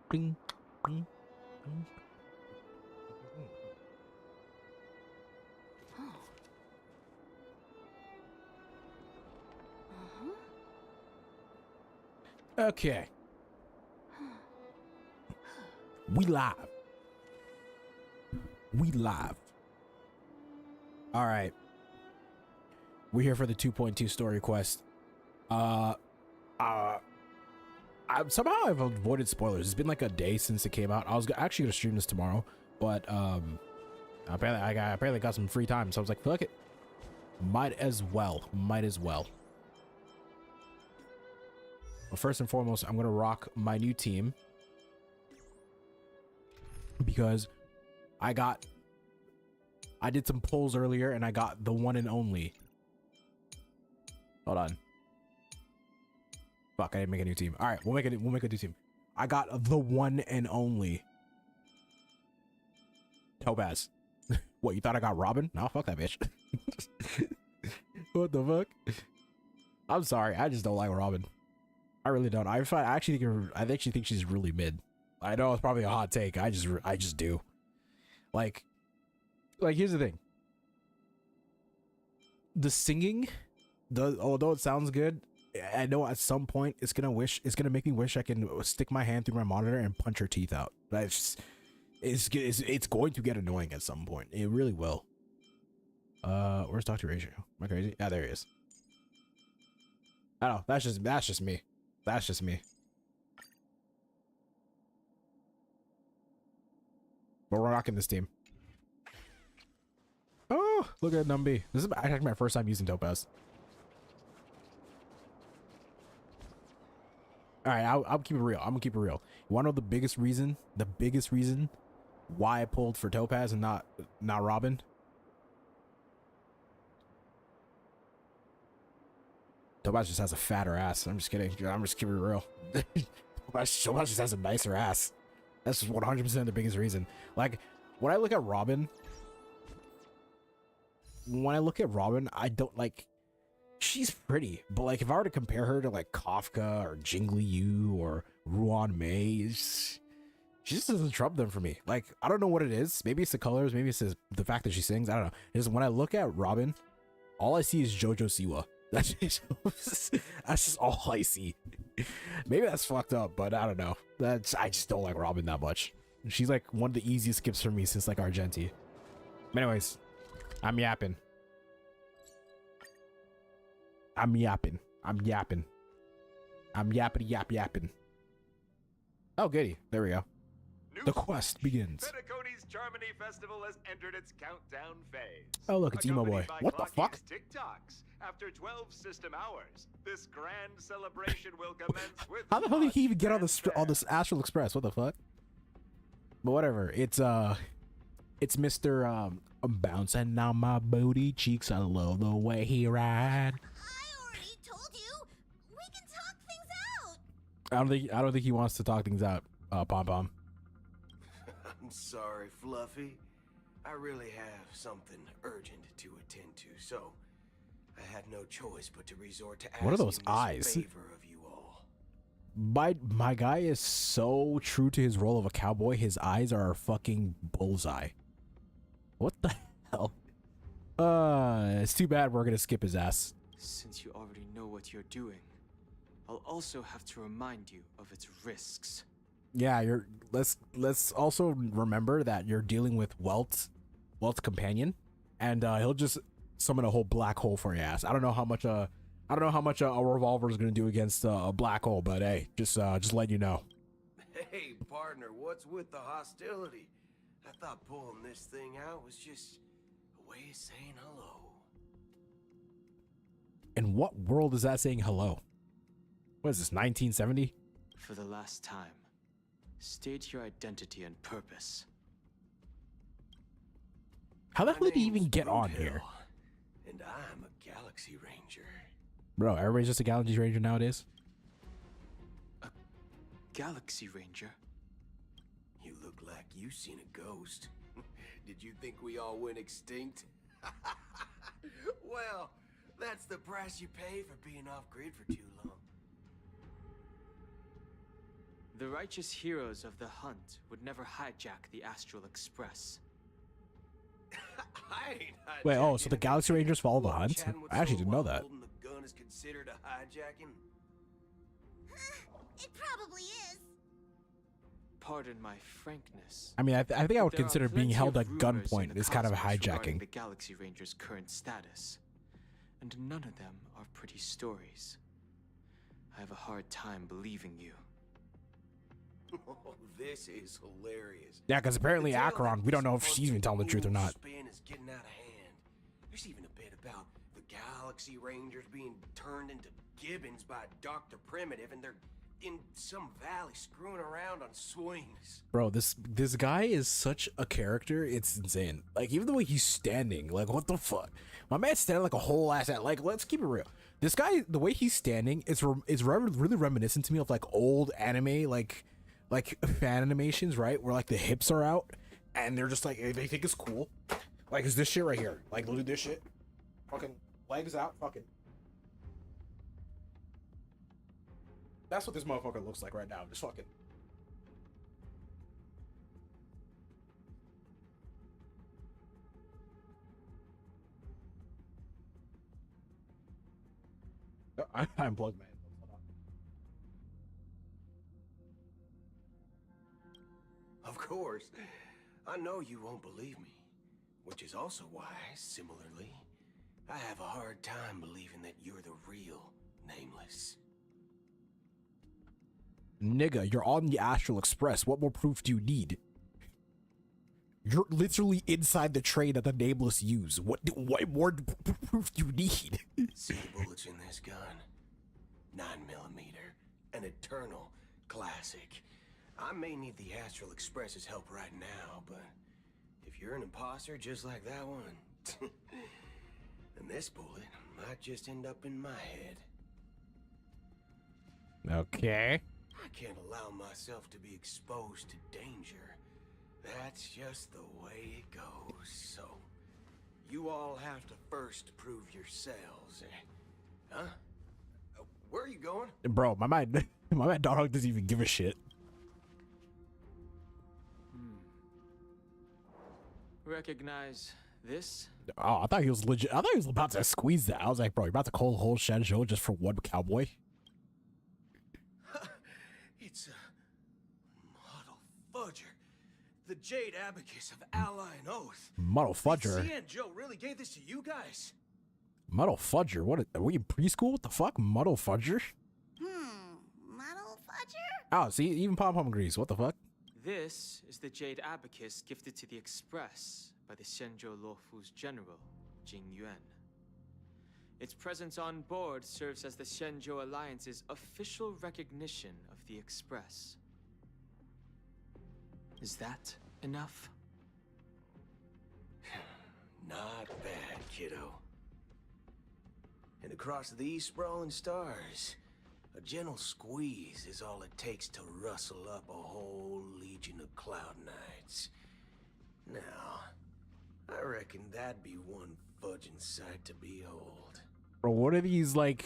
Ding, ding, ding. Okay, we live. We live. All right, we're here for the 2.2 story quest. Uh, uh, somehow I've avoided spoilers. It's been like a day since it came out. I was actually gonna stream this tomorrow, but apparently I got some free time, so I was like, fuck it, might as well. But first and foremost, I'm gonna rock my new team because I did some polls earlier and I got the one and only. Hold on. Fuck, I didn't make a new team. All right, we'll make a new team. I got the one and only Topaz. What, you thought I got Robin? No, fuck that bitch. What the fuck? I'm sorry, I just don't like Robin. I really don't. I actually think she's really mid. I know it's probably a hot take. I just do. Like here's the thing. The singing, although it sounds good, I know at some point it's gonna make me wish I can stick my hand through my monitor and punch her teeth out. It's going to get annoying at some point. It really will. Where's Dr. Ratio? Am I crazy? Yeah, there he is. I don't know. That's just me. That's just me. But we're rocking this team. Oh, look at Numby. This is actually my first time using Topaz. All right, I'll keep it real. I'm gonna keep it real. You wanna know the biggest reason why I pulled for Topaz and not Robin? Topaz just has a fatter ass. I'm just kidding. I'm just keeping it real. Topaz just has a nicer ass. That's 100% the biggest reason. Like, when I look at Robin, I don't like. She's pretty, but like, if I were to compare her to like Kafka or Jingli Yu or Ruan Mei, she just doesn't trump them for me. Like, I don't know what it is. Maybe it's the colors. Maybe it's the fact that she sings. I don't know. Just when I look at Robin, all I see is JoJo Siwa. That's just all I see. Maybe that's fucked up, but I don't know. I just don't like Robin that much. She's like one of the easiest skips for me since like Argenti. But anyways, I'm yapping. I'm yapping. Oh, goody. There we go. The quest begins. Petacody's Charmony Festival has entered its countdown phase. Oh, look, it's Emo Boy. What the fuck? TikToks. After 12 system hours, this grand celebration will commence with. How the hell did he even get on this Astral Express? What the fuck? But whatever. It's Mr. I'm bouncing on my booty cheeks. I love the way he ride. I already told you. We can talk things out. I don't think he wants to talk things out, Pom Pom. I'm sorry, Fluffy. I really have something urgent to attend to, so I had no choice but to resort to asking What are those this eyes? favor of you all. My guy is so true to his role of a cowboy. His eyes are a fucking bullseye. What the hell? It's too bad we're gonna skip his ass. Since you already know what you're doing, I'll also have to remind you of its risks. Yeah, let's also remember that you're dealing with Welt's companion, and he'll just summon a whole black hole for your ass. I don't know how much a revolver is gonna do against a black hole, but hey, just let you know. Hey, partner, what's with the hostility? I thought pulling this thing out was just a way of saying hello. In what world is that saying hello? What is this, 1970? For the last time, state your identity and purpose. How the hell did he My name's even get on Boot here? Hill, and I'm a Galaxy Ranger. Bro, everybody's just a Galaxy Ranger nowadays. Galaxy Ranger? You look like you seen a ghost. Did you think we all went extinct? Well, that's the price you pay for being off-grid for too long. The righteous heroes of the hunt would never hijack the Astral Express. I ain't Wait, oh, so hijacking the Galaxy anything. Rangers follow the What, hunt? chatting with I actually someone didn't know while that. holding the gun is considered a hijacking? It probably is. Pardon my frankness. I mean, I think I would There are consider being plenty held of at rumors in gunpoint the is kind of a cosmos regarding hijacking. the Galaxy Rangers' current status, and none of them are pretty stories. I have a hard time believing you. Oh, this is hilarious. Yeah, because apparently The tale Acheron, that we don't know this if she's even telling the truth or not. spin is getting out of hand. There's even a bit about the Galaxy Rangers being turned into gibbons by Dr. Primitive, and they're in some valley screwing around on swings. Bro, this guy is such a character. It's insane. Like, even the way he's standing, like, what the fuck? My man's standing like a whole ass. Like, let's keep it real. This guy, the way he's standing is really reminiscent to me of like old anime, like fan animations, right? Where like the hips are out and they're just like, they think it's cool. Like, is this shit right here? Like, look at this shit. Fucking legs out, fucking. That's what this motherfucker looks like right now. Just fucking. I unplugged my headphones. Hold on. Of course. I know you won't believe me, which is also why, similarly, I have a hard time believing that you're the real Nameless. Nigga, you're on the Astral Express. What more proof do you need? You're literally inside the train that the Nameless use. What more proof do you need? See the bullets in this gun? 9mm, an eternal classic. I may need the Astral Express's help right now, but if you're an imposter just like that one, then this bullet might just end up in my head. Okay. I can't allow myself to be exposed to danger. That's just the way it goes. So, you all have to first prove yourselves. Huh? Where are you going? Bro, my man Dog Hog doesn't even give a shit. Recognize this? Oh, I thought he was legit. I thought he was about to squeeze that. I was like, bro, you're about to call the whole Shenzhou just for one cowboy? It's a model fudger. The Jade Abacus of Ally and Oath. Muddle Fudger. C and Joe really gave this to you guys? Muddle Fudger? What? Are we in preschool? What the fuck? Muddle Fudger? Muddle fudger? Oh, see, even Pom Pom agrees. What the fuck? This is the Jade Abacus gifted to the Express by the Shenzhou Luofu's general, Jing Yuan. Its presence on board serves as the Shenzhou Alliance's official recognition of the Express. Is that enough? Not bad, kiddo. And across these sprawling stars, a gentle squeeze is all it takes to rustle up a whole legion of Cloud Knights. Now, I reckon that'd be one fudging sight to behold. Bro, what are these, like...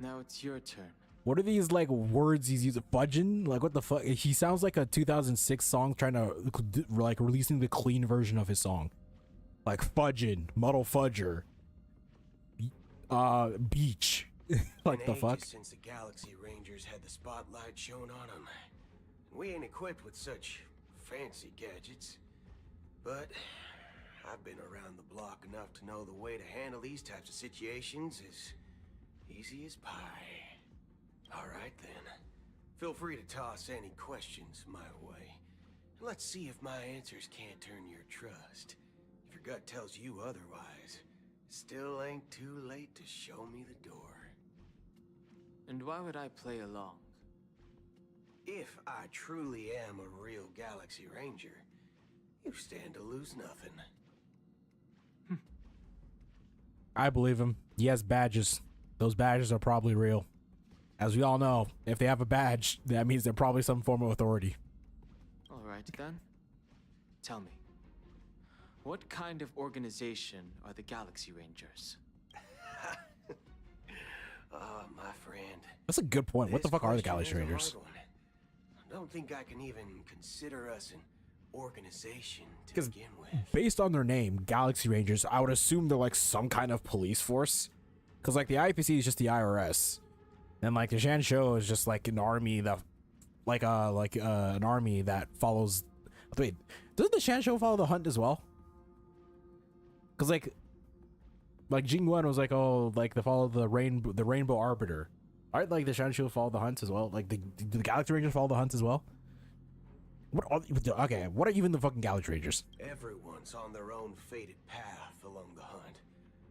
Now it's your turn. What are these, like, words he's using? Fudging? Like, what the fuck? He sounds like a 2006 song trying to, like, releasing the clean version of his song. Like, fudging, Muddle Fudger, beach. Like, the fuck? Since the Galaxy Rangers had the spotlight shown on them. We ain't equipped with such fancy gadgets. But I've been around the block enough to know the way to handle these types of situations is easy as pie. Alright then. Feel free to toss any questions my way. Let's see if my answers can't turn your trust. If your gut tells you otherwise, still ain't too late to show me the door. And why would I play along? If I truly am a real Galaxy Ranger, you stand to lose nothing. I believe him. He has badges. Those badges are probably real. As we all know, if they have a badge, that means they're probably some form of authority. All right then. Tell me, what kind of organization are the Galaxy Rangers? Ah, my friend. That's a good point. What the This fuck are the question Galaxy is a Rangers? hard one. don't think I can even consider us an organization to 'Cause begin with. based on their name, Galaxy Rangers, I would assume they're like some kind of police force. Because like the IPC is just the IRS, and like the Shansho is just like an army that, an army that follows. Wait, doesn't the Shansho follow the hunt as well? Because like Jingwen was like, oh, like they follow the Rainbow Arbiter. Aren't like the Shansho follow the hunt as well? Like the Galaxy Rangers follow the hunt as well? What are even the fucking Galaxy Rangers? Everyone's on their own fated path along the hunt,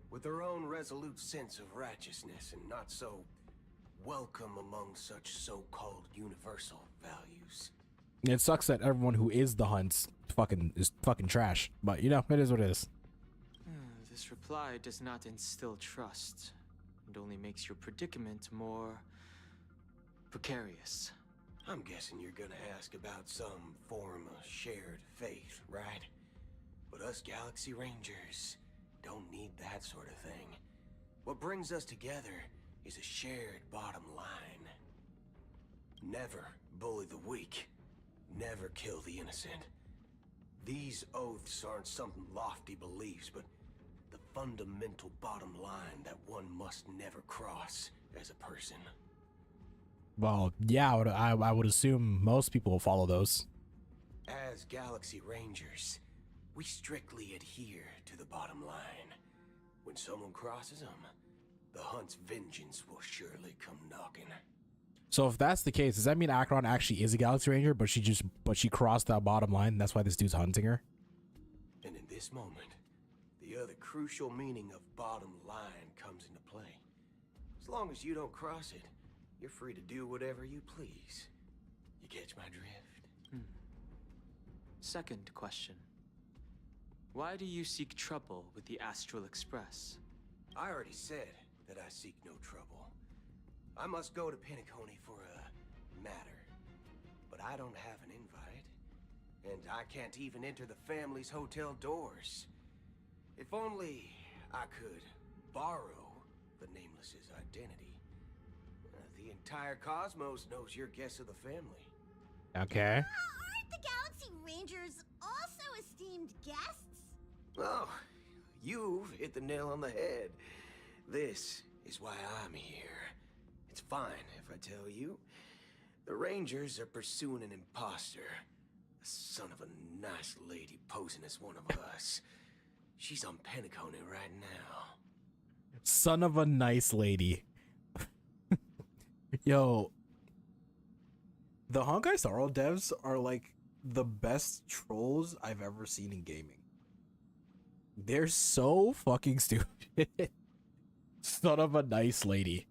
with their own resolute sense of righteousness and not so welcome among such so-called universal values. It sucks that everyone who is the hunts is fucking trash, but you know, it is what it is. This reply does not instill trust. It only makes your predicament more precarious. I'm guessing you're gonna ask about some form of shared faith, right? But us Galaxy Rangers don't need that sort of thing. What brings us together is a shared bottom line. Never bully the weak. Never kill the innocent. These oaths aren't some lofty beliefs, but the fundamental bottom line that one must never cross as a person. Well, yeah, I would assume most people will follow those. As Galaxy Rangers, we strictly adhere to the bottom line. When someone crosses them, the hunt's vengeance will surely come knocking. So if that's the case, does that mean Acheron actually is a Galaxy Ranger, but she crossed that bottom line? That's why this dude's hunting her? And in this moment, the other crucial meaning of bottom line comes into play. As long as you don't cross it, you're free to do whatever you please. You catch my drift? Second question. Why do you seek trouble with the Astral Express? I already said that I seek no trouble. I must go to Penacony for a matter. But I don't have an invite. And I can't even enter the family's hotel doors. If only I could borrow the Nameless's identity. The entire cosmos knows you're guest of the family. Okay. Aren't the Galaxy Rangers also esteemed guests? Oh, you've hit the nail on the head. This is why I'm here. It's fine if I tell you. The Rangers are pursuing an imposter. A son of a nice lady posing as one of us. She's on Penacony right now. Son of a nice lady. Yo, the Honkai Star Rail devs are like the best trolls I've ever seen in gaming. They're so fucking stupid. Son of a nice lady.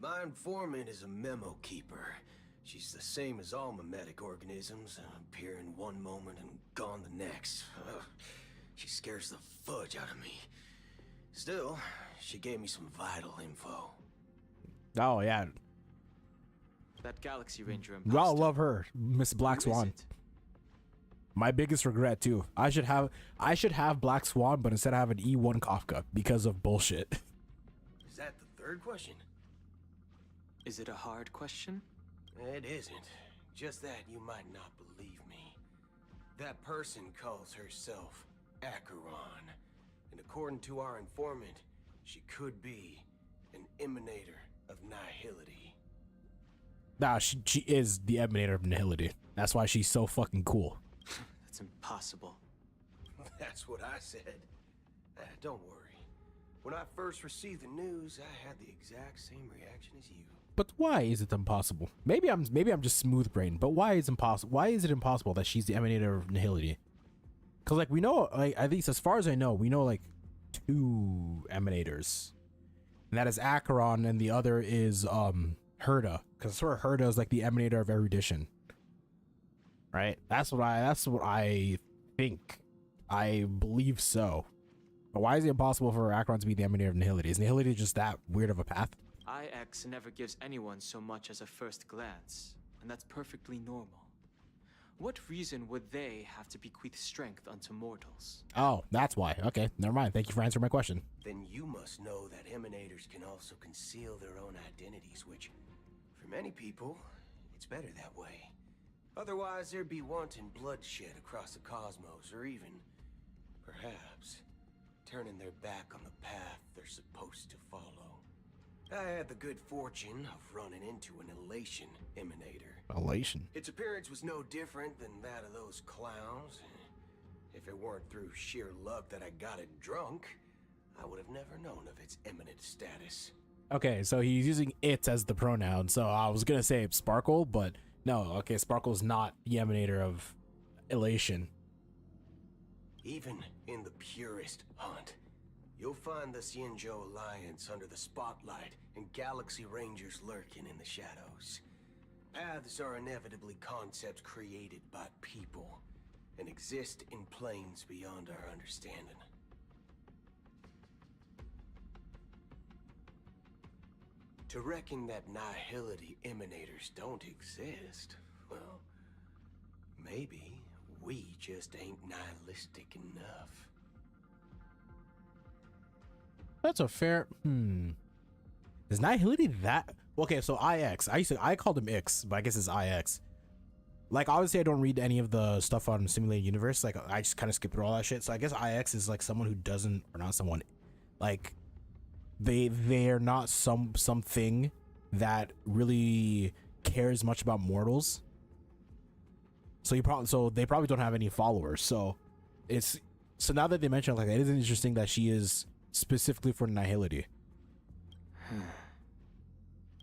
My informant is a memo keeper. She's the same as all mimetic organisms, appear in one moment and gone the next. Ugh, she scares the fudge out of me. Still, she gave me some vital info. Oh yeah, That Galaxy Ranger I imposter. love her, Miss Black Who is Swan. it? My biggest regret too. I should have Black Swan, but instead I have an E1 Kafka because of bullshit. Is that the third question? Is it a hard question? It isn't. Just that you might not believe me. That person calls herself Acheron. And according to our informant, she could be an emanator of nihility. Nah, she is the emanator of nihility. That's why she's so fucking cool. That's impossible. That's what I said. Don't worry. When I first received the news, I had the exact same reaction as you. But why is it impossible? Maybe I'm just smooth brain. But why is impossible? Why is it impossible that she's the emanator of nihility? Because like we know, like at least as far as I know, we know like 2 emanators, and that is Acheron, and the other is Herda. Because sort of Herda is like the emanator of erudition, right? That's what I think. I believe so. But why is it impossible for Acheron to be the emanator of nihility? Is nihility just that weird of a path? IX never gives anyone so much as a first glance, and that's perfectly normal. What reason would they have to bequeath strength unto mortals? Oh, that's why. Okay, never mind. Thank you for answering my question. Then you must know that emanators can also conceal their own identities, which, for many people, it's better that way. Otherwise, there'd be wanton bloodshed across the cosmos, or even, perhaps, turning their back on the path they're supposed to follow. I had the good fortune of running into an elation emanator. Elation. Its appearance was no different than that of those clowns. If it weren't through sheer luck that I got it drunk, I would have never known of its eminent status. Okay, so he's using it as the pronoun. So I was gonna say Sparkle, but no. Okay, Sparkle's not the emanator of elation. Even in the purest hunt, you'll find the Xianzhou Alliance under the spotlight and Galaxy Rangers lurking in the shadows. Paths are inevitably concepts created by people and exist in planes beyond our understanding. To reckon that nihility emanators don't exist, well, maybe we just ain't nihilistic enough. That's a fair. Is nihility that? Okay, so IX. I called him Ix, but I guess it's IX. Like, obviously, I don't read any of the stuff on Simulated Universe. Like, I just kind of skip through all that shit. So I guess IX is like someone who doesn't, or not someone, like they're not something that really cares much about mortals. So they probably don't have any followers. So now that they mention it, like, it is interesting that she is specifically for nihility.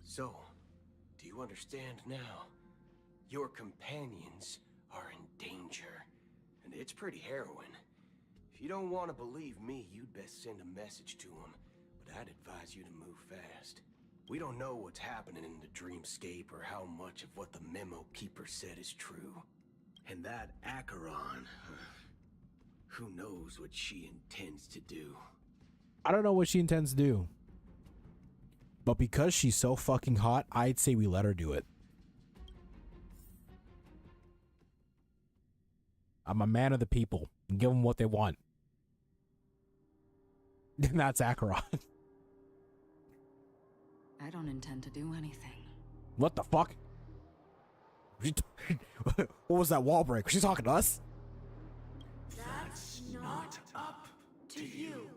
So, do you understand now? Your companions are in danger, and it's pretty harrowing. If you don't want to believe me, you'd best send a message to them, but I'd advise you to move fast. We don't know what's happening in the dreamscape or how much of what the memo keeper said is true. And that Acheron, who knows what she intends to do? I don't know what she intends to do. But because she's so fucking hot, I'd say we let her do it. I'm a man of the people. Give them what they want. And that's Acheron. I don't intend to do anything. What the fuck? What was that wall break? Was she talking to us? That's not up to you.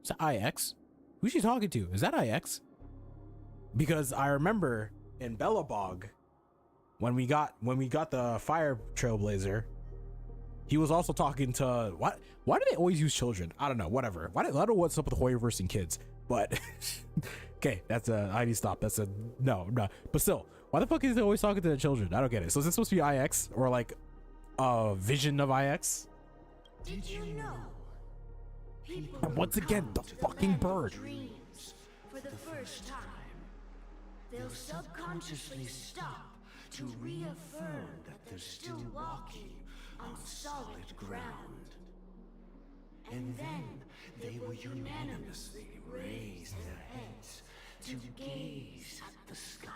Is that IX? Who's she talking to? Is that IX? Because I remember in Bellabog, when we got the fire trailblazer, he was also talking to what? Why do they always use children? I don't know. Whatever. I don't know what's up with Hoyoverse and kids, but okay, that's a I need to stop. That's a no. But still, why the fuck is he always talking to the children? I don't get it. So is this supposed to be IX or like a vision of IX? Did you know? People And once again, the fucking bird. dreams for the first time. They'll subconsciously stop to reaffirm that they're still walking on solid ground. And then they will unanimously raise their heads to gaze at the sky.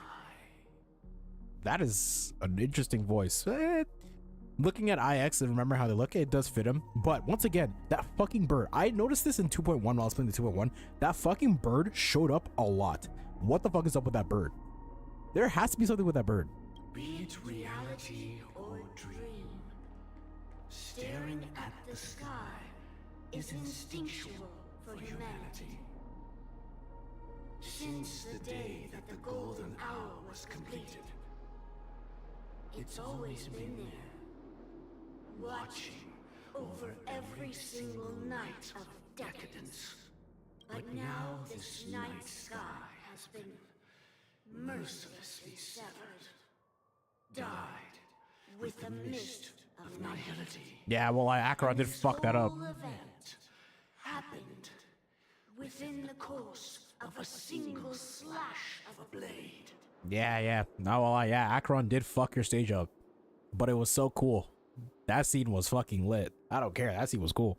That is an interesting voice. Looking at IX and remember how they look, it does fit him. But once again, that fucking bird. I noticed this in 2.1 while I was playing the 2.1. That fucking bird showed up a lot. What the fuck is up with that bird? There has to be something with that bird. Be it reality or dream, staring at the sky is instinctual for humanity. Since the day that the golden hour was completed, it's always been there, watching over every single night of decadence. But now this night sky has been mercilessly severed, died with the mist of nihility. Yeah, well, Acheron did fuck that up. This whole event happened within the course of a single slash of a blade. Yeah. No, well, yeah, Acheron did fuck your stage up. But it was so cool. That scene was fucking lit. I don't care. That scene was cool.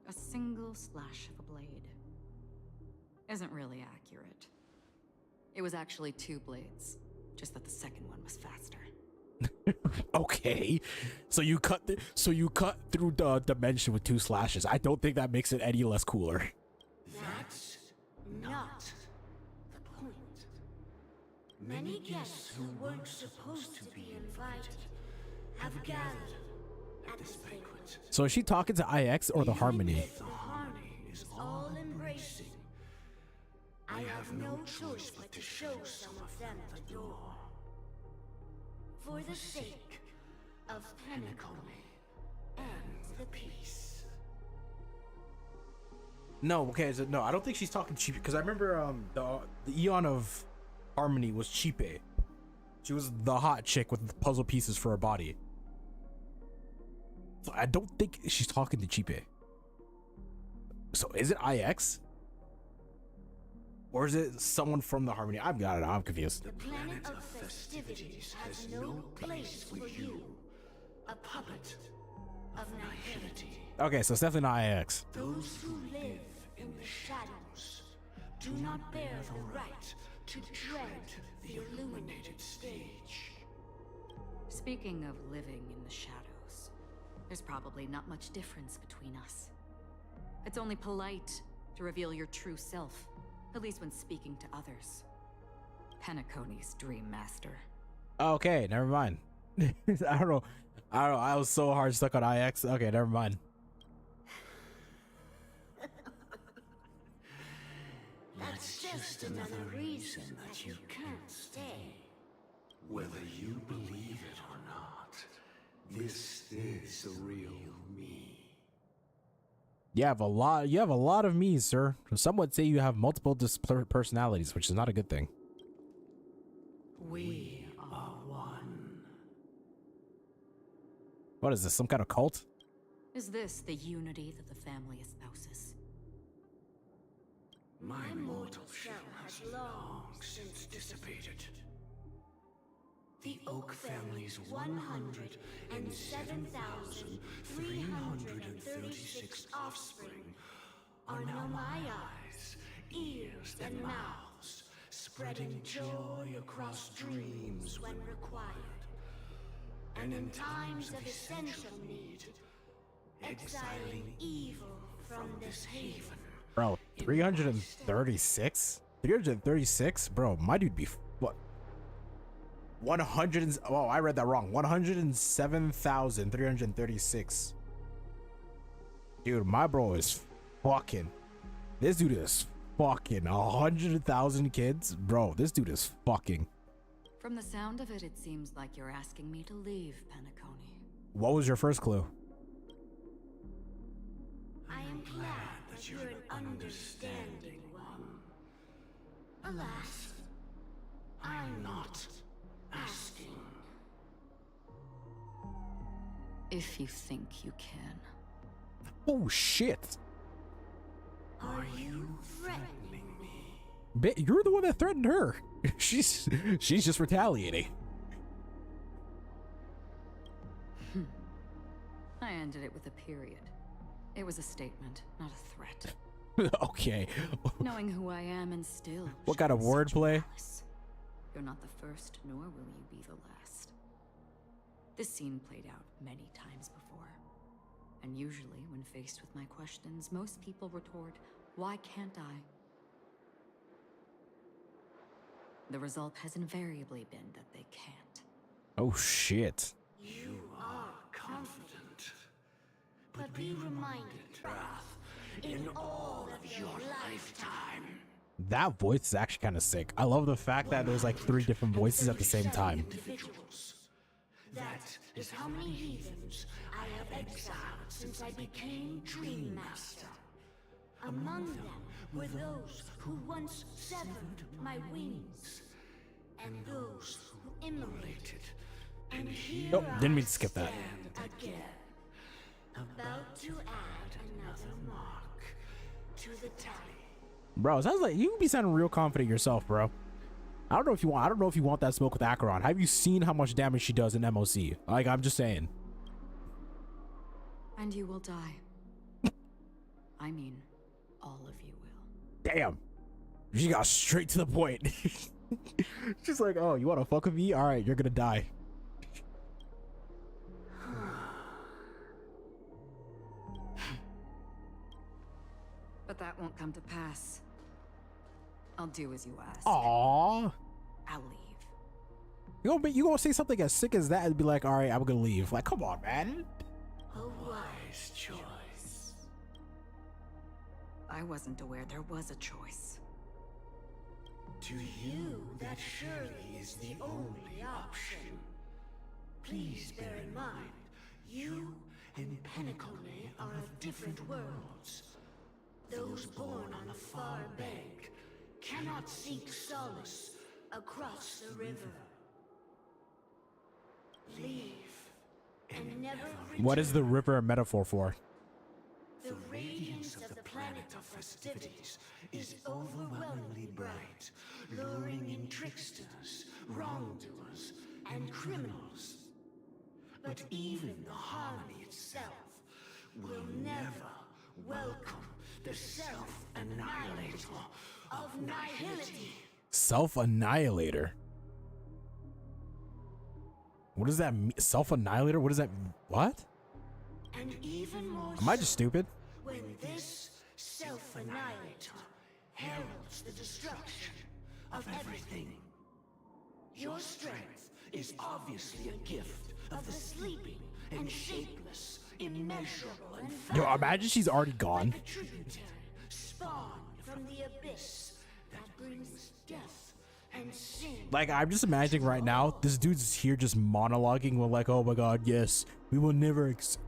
A single slash of a blade isn't really accurate. It was actually 2 blades, just that the second one was faster. Okay, so you cut through the dimension with 2 slashes. I don't think that makes it any less cooler. That's not the point. Many guests who weren't supposed to be invited have gathered at this banquet. So is she talking to IX or the Harmony? If the harmony is all embracing, I have no choice but to show some of them the door. For the sake of Penacony and the peace. No, okay, so no, I don't think she's talking cheap because I remember the Eon of Harmony was Chipe. She was the hot chick with the puzzle pieces for her body. So I don't think she's talking to Chipe. So is it IX? Or is it someone from the Harmony? I don't know, I'm confused. The planet of festivities has no place for you, a puppet of nihility. Okay, so it's definitely not IX. Those who live in the shadows do not bear the right to tread the illuminated stage. Speaking of living in the shadows, there's probably not much difference between us. It's only polite to reveal your true self, at least when speaking to others. Penacony's dream master. Okay, never mind. I don't know. I was so hard stuck on IX. Okay, never mind. That's just another reason that you can't stay. Whether you believe it or not, this is the real me. You have a lot of me, sir. Some would say you have multiple personalities, which is not a good thing. We are one. What is this, some kind of cult? Is this the unity that the family espouses? My mortal shell has long since dissipated. The Oak family's 107,336 offspring are now my eyes, ears, and mouths, spreading joy across dreams when required, and in times of essential need, exiling evil from this haven. Bro, 336? 336? Bro, my dude be what? 100 oh, I read that wrong. 107,336. Dude, my bro is fucking. This dude is fucking 100,000 kids. Bro, this dude is fucking. From the sound of it, it seems like you're asking me to leave Penacony. What was your first clue? I am glad that you're an understanding one. Alas, I'm not asking. If you think you can. Oh shit. Are you threatening me? You're the one that threatened her. She's just retaliating. I ended it with a period. It was a statement, not a threat. Okay. Knowing who I am and still. What kind of showing such wordplay? malice. You're not the first, nor will you be the last. This scene played out many times before. And usually, when faced with my questions, most people retort, "Why can't I?" The result has invariably been that they can't. Oh shit. You are confident. But be reminded, Wrath, in all of your lifetime. That voice is actually kind of sick. I love the fact that there's like 3 different voices at the same time. Individuals. That is how many heathens I have exiled since I became Dream Master. Among them were those who once severed my wings, and those who immolated. And here Nope, didn't mean to skip that. I stand again, about to add another mark to the tally. Bro, it sounds like you be sounding real confident yourself, bro. I don't know if you want that smoke with Acheron. Have you seen how much damage she does in MOC? Like, I'm just saying. And you will die. I mean, all of you will. Damn. She got straight to the point. She's like, oh, you want to fuck with me? All right, you're gonna die. But that won't come to pass. I'll do as you ask. Aww. I'll leave. You gonna say something as sick as that and be like, all right, I'm gonna leave. Like, come on, man. A wise choice. I wasn't aware there was a choice. To you, that surely is the only option. Please bear in mind, you and Penacony are of different worlds. Those born on the far bank cannot seek solace across the river. Leave and never return. What is the river a metaphor for? The radiance of the planet of festivities is overwhelmingly bright, luring in tricksters, wrongdoers, and criminals. But even the harmony itself will never welcome the self-annihilator of nihility. Self-annihilator. What does that mean? Self-annihilator? What does that mean? What? And even more Am I just stupid? when this self-annihilator heralds the destruction of everything. Your strength is obviously a gift of the sleeping and shapeless, immeasurable and Yo, imagine she's already gone. like a tributary spawned from the abyss that brings death and sin. Like, I'm just imagining right now, this dude's here just monologuing with like, oh my god, yes, we will never accept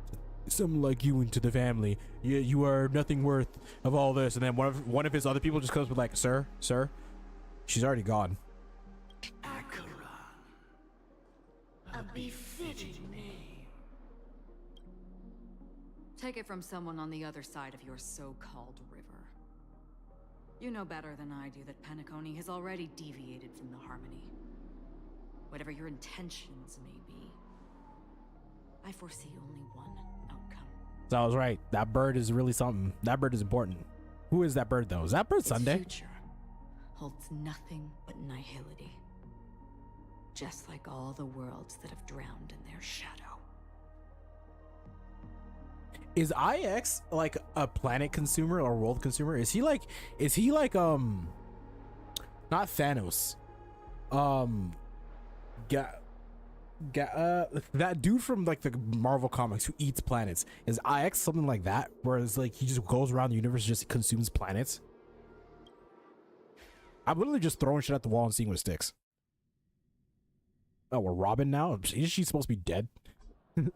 someone like you into the family. You are nothing worth of all this. And then one of his other people just comes with like, sir, she's already gone. Acheron, a befitting name. Take it from someone on the other side of your so-called river. You know better than I do that Penacony has already deviated from the harmony. Whatever your intentions may be, I foresee only one outcome. So I was right. That bird is really something. That bird is important. Who is that bird though? Is that bird Its Sunday? future holds nothing but nihility. Just like all the worlds that have drowned in their shadow. Is IX like a planet consumer or world consumer? Is he like not Thanos? That dude from like the Marvel comics who eats planets. Is IX something like that? Whereas like he just goes around the universe and just consumes planets? I'm literally just throwing shit at the wall and seeing what sticks. Oh, we're Robin now? Is she supposed to be dead? Attention,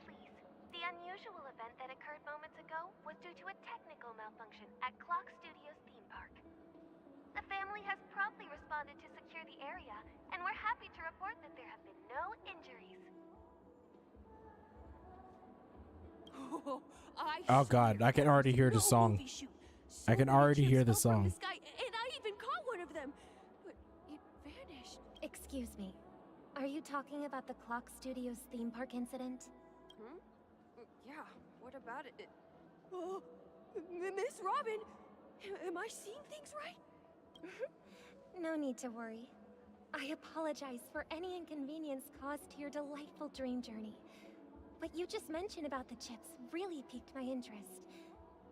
please. The unusual event that occurred moments ago was due to a technical malfunction at Clock Studios theme park. The family has promptly responded to secure the area, and we're happy to report that there have been no injuries. Oh god, I can already hear the song. I can already hear the song. And I even caught one of them, but it vanished. Excuse me. Are you talking about the Clock Studios theme park incident? Yeah, what about it? Oh, Miss Robin, am I seeing things right? No need to worry. I apologize for any inconvenience caused to your delightful dream journey. What you just mentioned about the chips really piqued my interest.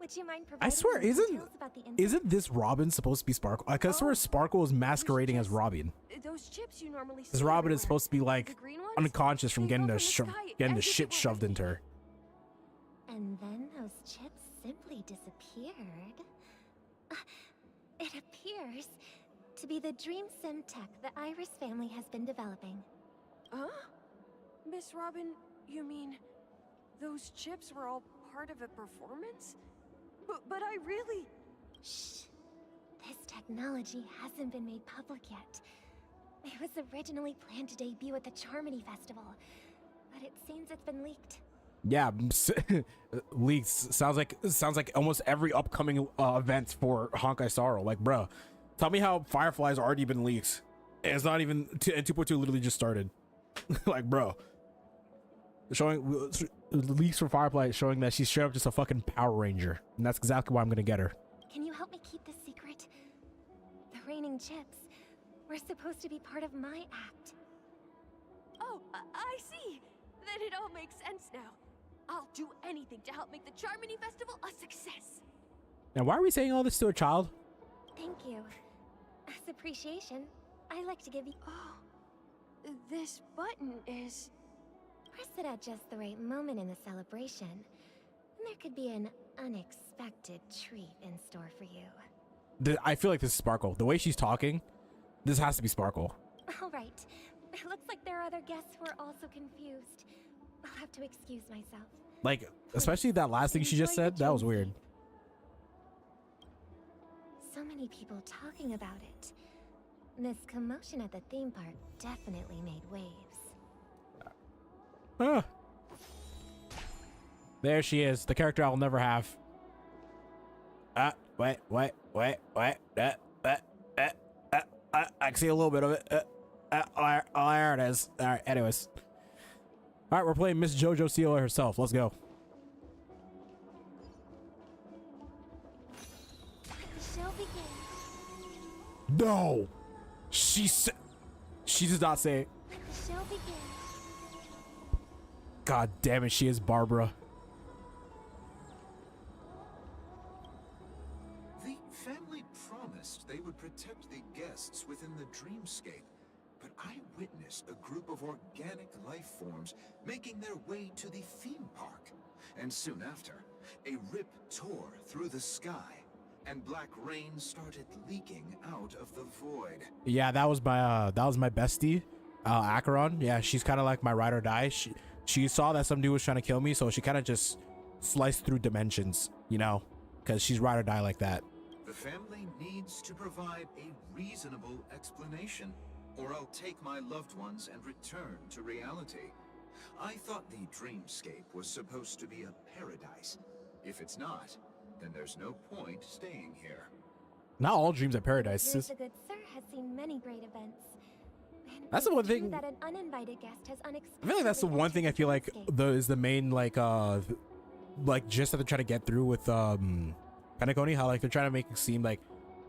Would you mind providing I swear, more details about the incident? isn't this Robin supposed to be Sparkle? I swear Sparkle is masquerading as Robin. Those chips you normally see Because Robin is everywhere. supposed to be The like green ones? unconscious from They getting fell the from the sky getting the as if shit it were shoved into her. And then those chips simply disappeared. It appears to be the Dream Sim tech the Iris family has been developing. Huh? Miss Robin, you mean those chips were all part of a performance? But I really... Shh. This technology hasn't been made public yet. It was originally planned to debut at the Charmony Festival, but it seems it's been leaked. Yeah, leaks sounds like almost every upcoming event for Honkai Sorrow. Like, bro, tell me how Firefly's already been leaked. And it's not even and 2.2 literally just started. Like, bro, showing leaks from Firefly showing that she's straight up just a fucking Power Ranger, and that's exactly why I'm gonna get her. Can you help me keep this secret? The raining chips were supposed to be part of my act. Oh, I see. Then it all makes sense now. I'll do anything to help make the Charmony Festival a success. Now, why are we saying all this to a child? Thank you. As appreciation, I like to give you. Oh, this button is. Press it at just the right moment in the celebration, and there could be an unexpected treat in store for you. I feel like this is Sparkle. The way she's talking, this has to be Sparkle. All right. It looks like there are other guests who are also confused. I'll have to excuse myself. Like, especially that last thing she just said, that was weird. So many people talking about it. This commotion at the theme park definitely made waves. Huh. There she is, the character I'll never have. Wait. I can see a little bit of it. There it is. All right, anyways. All right, we're playing Miss JoJo Siwa herself. Let's go. The show begins. No! She does not say it. The show begins. God damn it, she is Barbara. The family promised they would protect the guests within the dreamscape, but I witnessed a group of organic life forms making their way to the theme park. And soon after, a rip tore through the sky, and black rain started leaking out of the void. Yeah, that was my bestie, Acheron. Yeah, she's kind of like my ride or die. She saw that some dude was trying to kill me, so she kind of just sliced through dimensions, you know, because she's ride or die like that. The family needs to provide a reasonable explanation, or I'll take my loved ones and return to reality. I thought the dreamscape was supposed to be a paradise. If it's not, then there's no point staying here. Not all dreams are paradise. The good sir has seen many great events. And That's the one it's true thing. that an uninvited guest has I feel like that's the one thing I feel like is the main like gist that they're trying to get through with Penacony. How like they're trying to make it seem like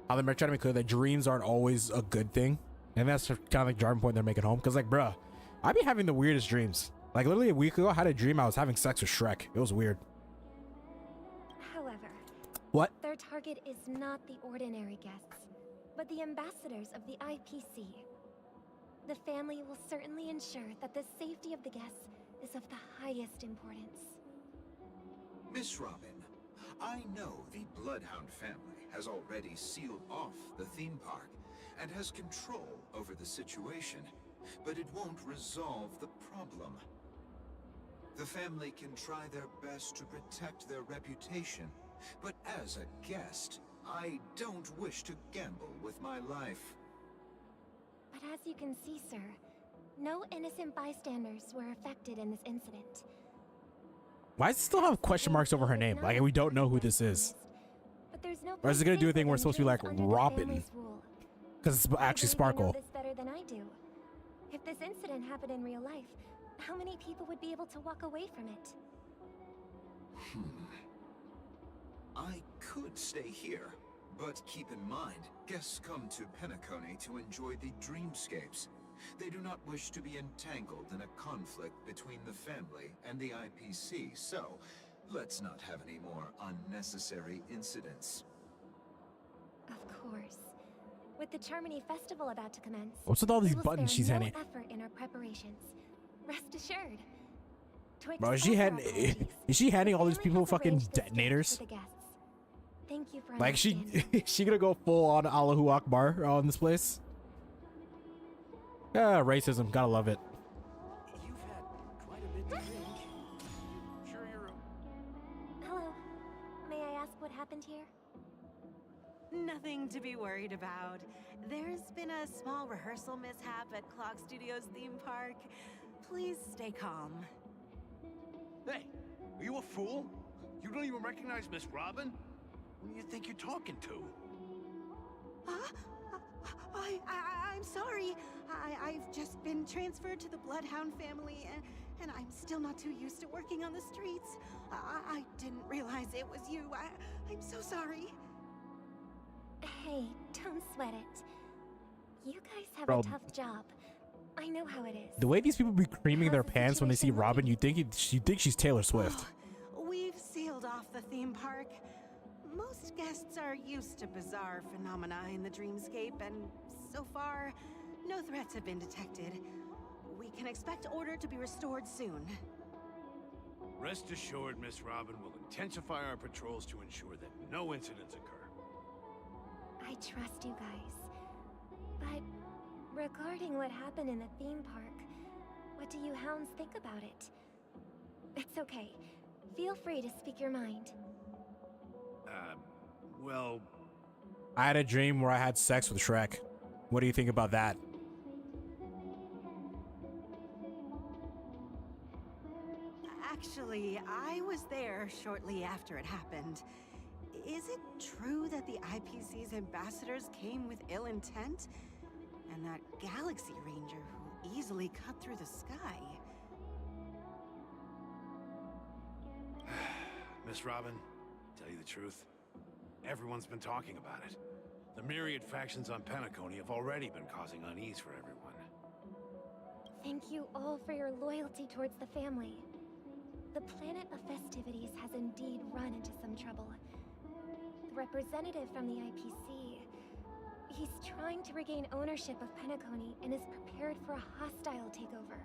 how they're trying to make clear that dreams aren't always a good thing, and that's kind of like jarring point they're making home. Because like, bruh, I be having the weirdest dreams. Like literally a week ago, I had a dream I was having sex with Shrek. It was weird. However, What? their target is not the ordinary guests, but the ambassadors of the IPC. The family will certainly ensure that the safety of the guests is of the highest importance. Miss Robin, I know the Bloodhound family has already sealed off the theme park and has control over the situation, but it won't resolve the problem. The family can try their best to protect their reputation, but as a guest, I don't wish to gamble with my life. But as you can see, sir, no innocent bystanders were affected in this incident. Why does it still have question marks over her name? Like we don't know who this is. But there's no Or is it gonna do a thing where it's supposed to be like Robin? Because it's actually Sparkle. You know this better than I do. If this incident happened in real life, how many people would be able to walk away from it? I could stay here, but keep in mind, guests come to Penacony to enjoy the dreamscapes. They do not wish to be entangled in a conflict between the family and the IPC, so let's not have any more unnecessary incidents. Of course. With the Charmony Festival about to commence, What's with all these we will buttons spare she's no handing? effort in our preparations. Rest assured. To Bro, is express she our handing? apologies, Is she handing all the these family people has fucking arranged this gift detonators? for the guests. Thank you for Like she understanding. she gonna go full on Allahu Akbar on this place? Yeah, racism. Gotta love it. You've had quite a bit to drink. Sure you're... Hello. May I ask what happened here? Nothing to be worried about. There's been a small rehearsal mishap at Clock Studios theme park. Please stay calm. Hey, are you a fool? You don't even recognize Miss Robin? Who do you think you're talking to? I'm sorry. I've just been transferred to the Bloodhound family, and I'm still not too used to working on the streets. I didn't realize it was you. I'm so sorry. Hey, don't sweat it. You guys have Bro. a tough job. I know how it is. The way these people be creaming their How's the pants when they see situation Robin, looking? you think she's Taylor Swift. We've sealed off the theme park. Most guests are used to bizarre phenomena in the dreamscape, and so far, No threats have been detected. We can expect order to be restored soon. Rest assured, Miss Robin will intensify our patrols to ensure that no incidents occur. I trust you guys. But regarding what happened in the theme park, what do you hounds think about it? It's okay. Feel free to speak your mind. Well... I had a dream where I had sex with Shrek. What do you think about that? Actually, I was there shortly after it happened. Is it true that the IPC's ambassadors came with ill intent? And that Galaxy Ranger who easily cut through the sky? Miss Robin, tell you the truth, everyone's been talking about it. The myriad factions on Penacony have already been causing unease for everyone. Thank you all for your loyalty towards the family. The planet of festivities has indeed run into some trouble. The representative from the IPC, he's trying to regain ownership of Penacony and is prepared for a hostile takeover.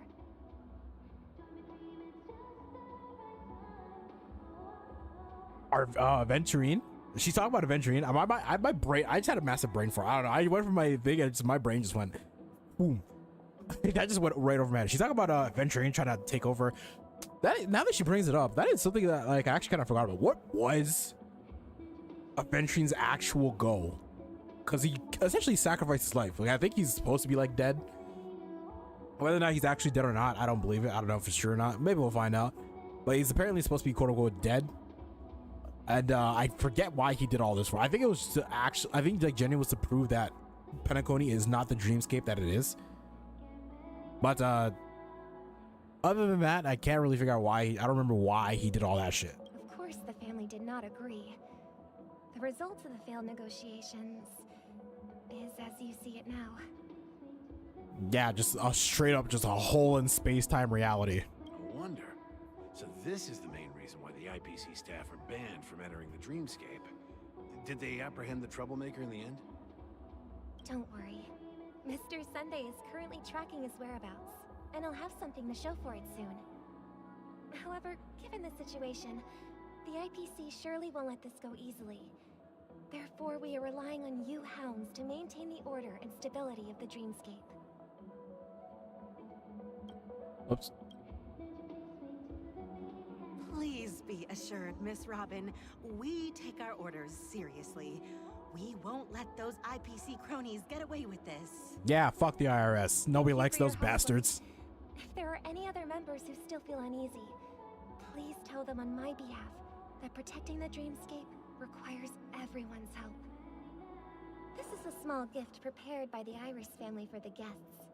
Our Aventurine? She's talking about Aventurine. My brain, I just had a massive brain fart. I don't know. I went from my thing and my brain just went boom. That just went right over my head. She's talking about Aventurine trying to take over. Now that she brings it up, that is something that like I actually kind of forgot about. What was Aventurine's actual goal? Because he essentially sacrificed his life. Like I think he's supposed to be like dead. Whether or not he's actually dead or not, I don't believe it. I don't know if it's true or not. Maybe we'll find out. But he's apparently supposed to be quote unquote dead. And I forget why he did all this for. I think it was to actually, I think like Jenny was to prove that Penacony is not the dreamscape that it is. But other than that, I can't really figure out why. I don't remember why he did all that shit. Of course, the family did not agree. The result of the failed negotiations is as you see it now. Yeah, just a straight up, just a hole in space-time reality. I wonder. So this is the main reason why the IPC staff are banned from entering the dreamscape. Did they apprehend the troublemaker in the end? Don't worry. Mr. Sunday is currently tracking his whereabouts, and he'll have something to show for it soon. However, given the situation, the IPC surely won't let this go easily. Therefore, we are relying on you hounds to maintain the order and stability of the dreamscape. Oops. Please be assured, Miss Robin, we take our orders seriously. We won't let those IPC cronies get away with this. Yeah, fuck the IRS. Nobody likes those bastards. If there are any other members who still feel uneasy, please tell them on my behalf that protecting the dreamscape requires everyone's help. This is a small gift prepared by the Iris family for the guests.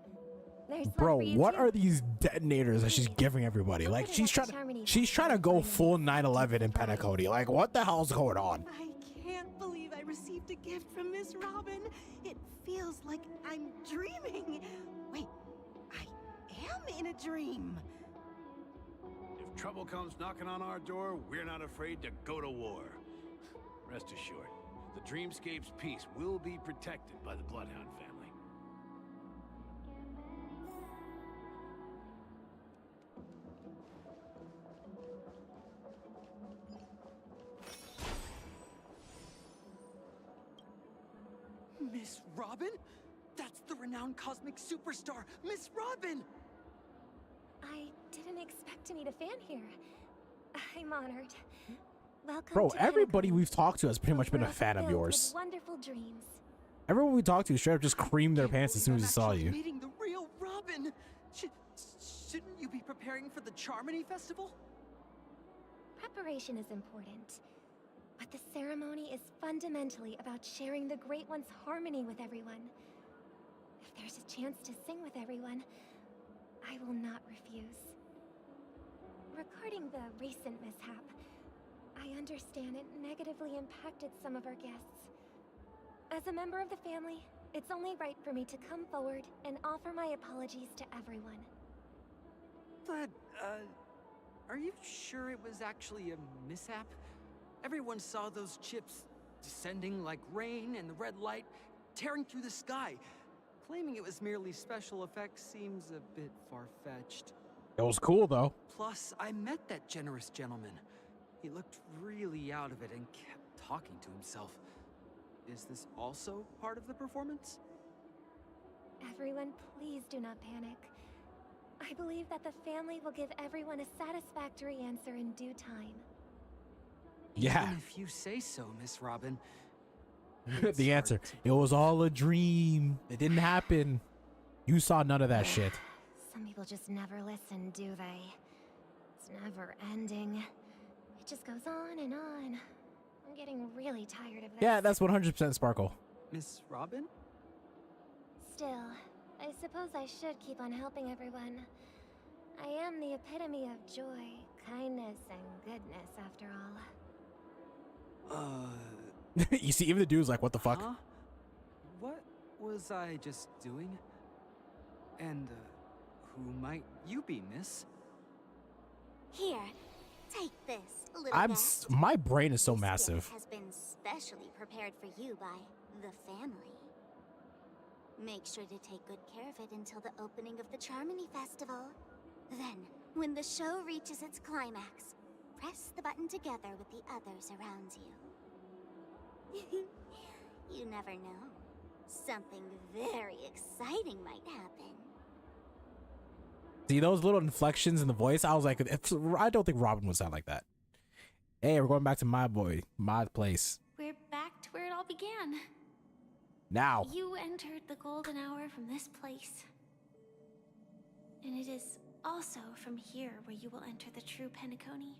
Bro, what are these detonators that she's giving everybody? Like she's trying to go full 9/11 in Penacony. Like what the hell's going on? I can't believe I received a gift from Miss Robin. It feels like I'm dreaming. Wait, I am in a dream. If trouble comes knocking on our door, we're not afraid to go to war. Rest assured, the dreamscape's peace will be protected by the Bloodhound family. Miss Robin? That's the renowned cosmic superstar, Miss Robin! I didn't expect to meet a fan here. I'm honored. Welcome Bro, to everybody we've talked to has pretty much been a fan of yours. Wonderful dreams. Everyone we talked to straight up just creamed their pants as soon as they saw you. Meeting the real Robin! Shouldn't you be preparing for the Charmony Festival? Preparation is important. But the ceremony is fundamentally about sharing the Great One's harmony with everyone. If there's a chance to sing with everyone, I will not refuse. Regarding the recent mishap, I understand it negatively impacted some of our guests. As a member of the family, it's only right for me to come forward and offer my apologies to everyone. But, are you sure it was actually a mishap? Everyone saw those chips descending like rain and the red light tearing through the sky. claiming it was merely special effects seems a bit far-fetched. It was cool though. Plus, I met that generous gentleman. He looked really out of it and kept talking to himself. Is this also part of the performance? Everyone, please do not panic. I believe that the family will give everyone a satisfactory answer in due time. Yeah. Even if you say so, Miss Robin. The answer. It was all a dream. It didn't happen. You saw none of that shit. Some people just never listen, do they? It's never ending. It just goes on and on. I'm getting really tired of this. Yeah, that's 100% Sparkle. Miss Robin? Still, I suppose I should keep on helping everyone. I am the epitome of joy, kindness, and goodness, after all. You see, even the dude's like, what the fuck? Huh? What was I just doing? And, who might you be, miss? Here, take this, little guest. My brain is so This massive. gift has been specially prepared for you by the family. Make sure to take good care of it until the opening of the Charmony Festival. Then, when the show reaches its climax, press the button together with the others around you. You never know. Something very exciting might happen. See those little inflections in the voice? I was like, I don't think Robin would sound like that. Hey, we're going back to my place. We're back to where it all began. Now. You entered the golden hour from this place. And it is also from here where you will enter the true Penacony.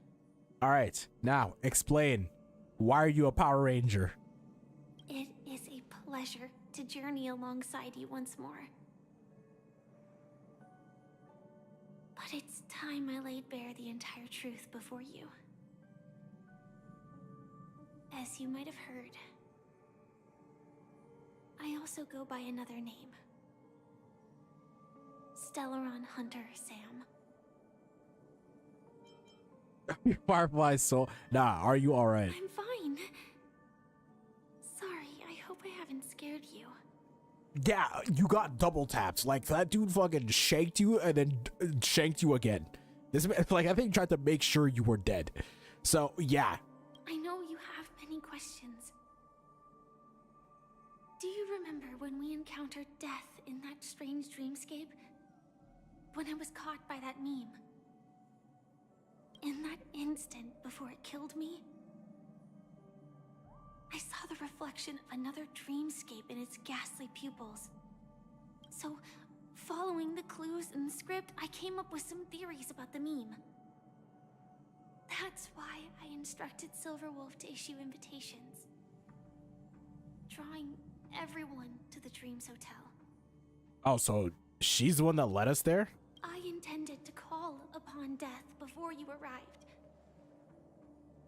All right, now explain. Why are you a Power Ranger? It is a pleasure to journey alongside you once more. But it's time I laid bare the entire truth before you. As you might have heard, I also go by another name. Stellaron Hunter Sam. Firefly soul. Nah, are you alright? I'm fine. Sorry, I hope I haven't scared you. Yeah, you got double tapped. Like that dude fucking shanked you and then shanked you again. This like I think he tried to make sure you were dead. So yeah. I know you have many questions. Do you remember when we encountered death in that strange dreamscape? When I was caught by that meme? In that instant before it killed me, I saw the reflection of another dreamscape in its ghastly pupils. So, following the clues in the script, I came up with some theories about the meme. That's why I instructed Silverwolf to issue invitations, drawing everyone to the Dreams Hotel. Oh, so she's the one that led us there? I intended to call upon death before you arrived,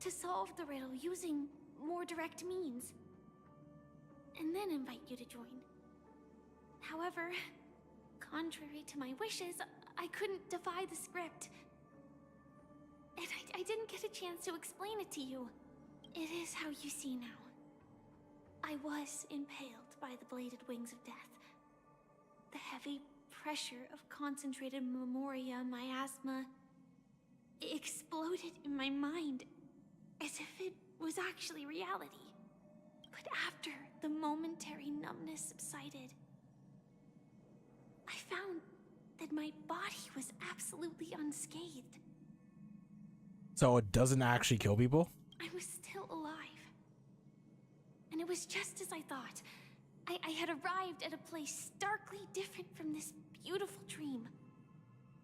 to solve the riddle using more direct means, and then invite you to join. However, contrary to my wishes, I couldn't defy the script, and I didn't get a chance to explain it to you. It is how you see now. I was impaled by the bladed wings of death. The heavy pressure of concentrated memoria, miasma, exploded in my mind as if it was actually reality. But after the momentary numbness subsided, I found that my body was absolutely unscathed. So it doesn't actually kill people? I was still alive. And it was just as I thought. I had arrived at a place starkly different from this beautiful dream.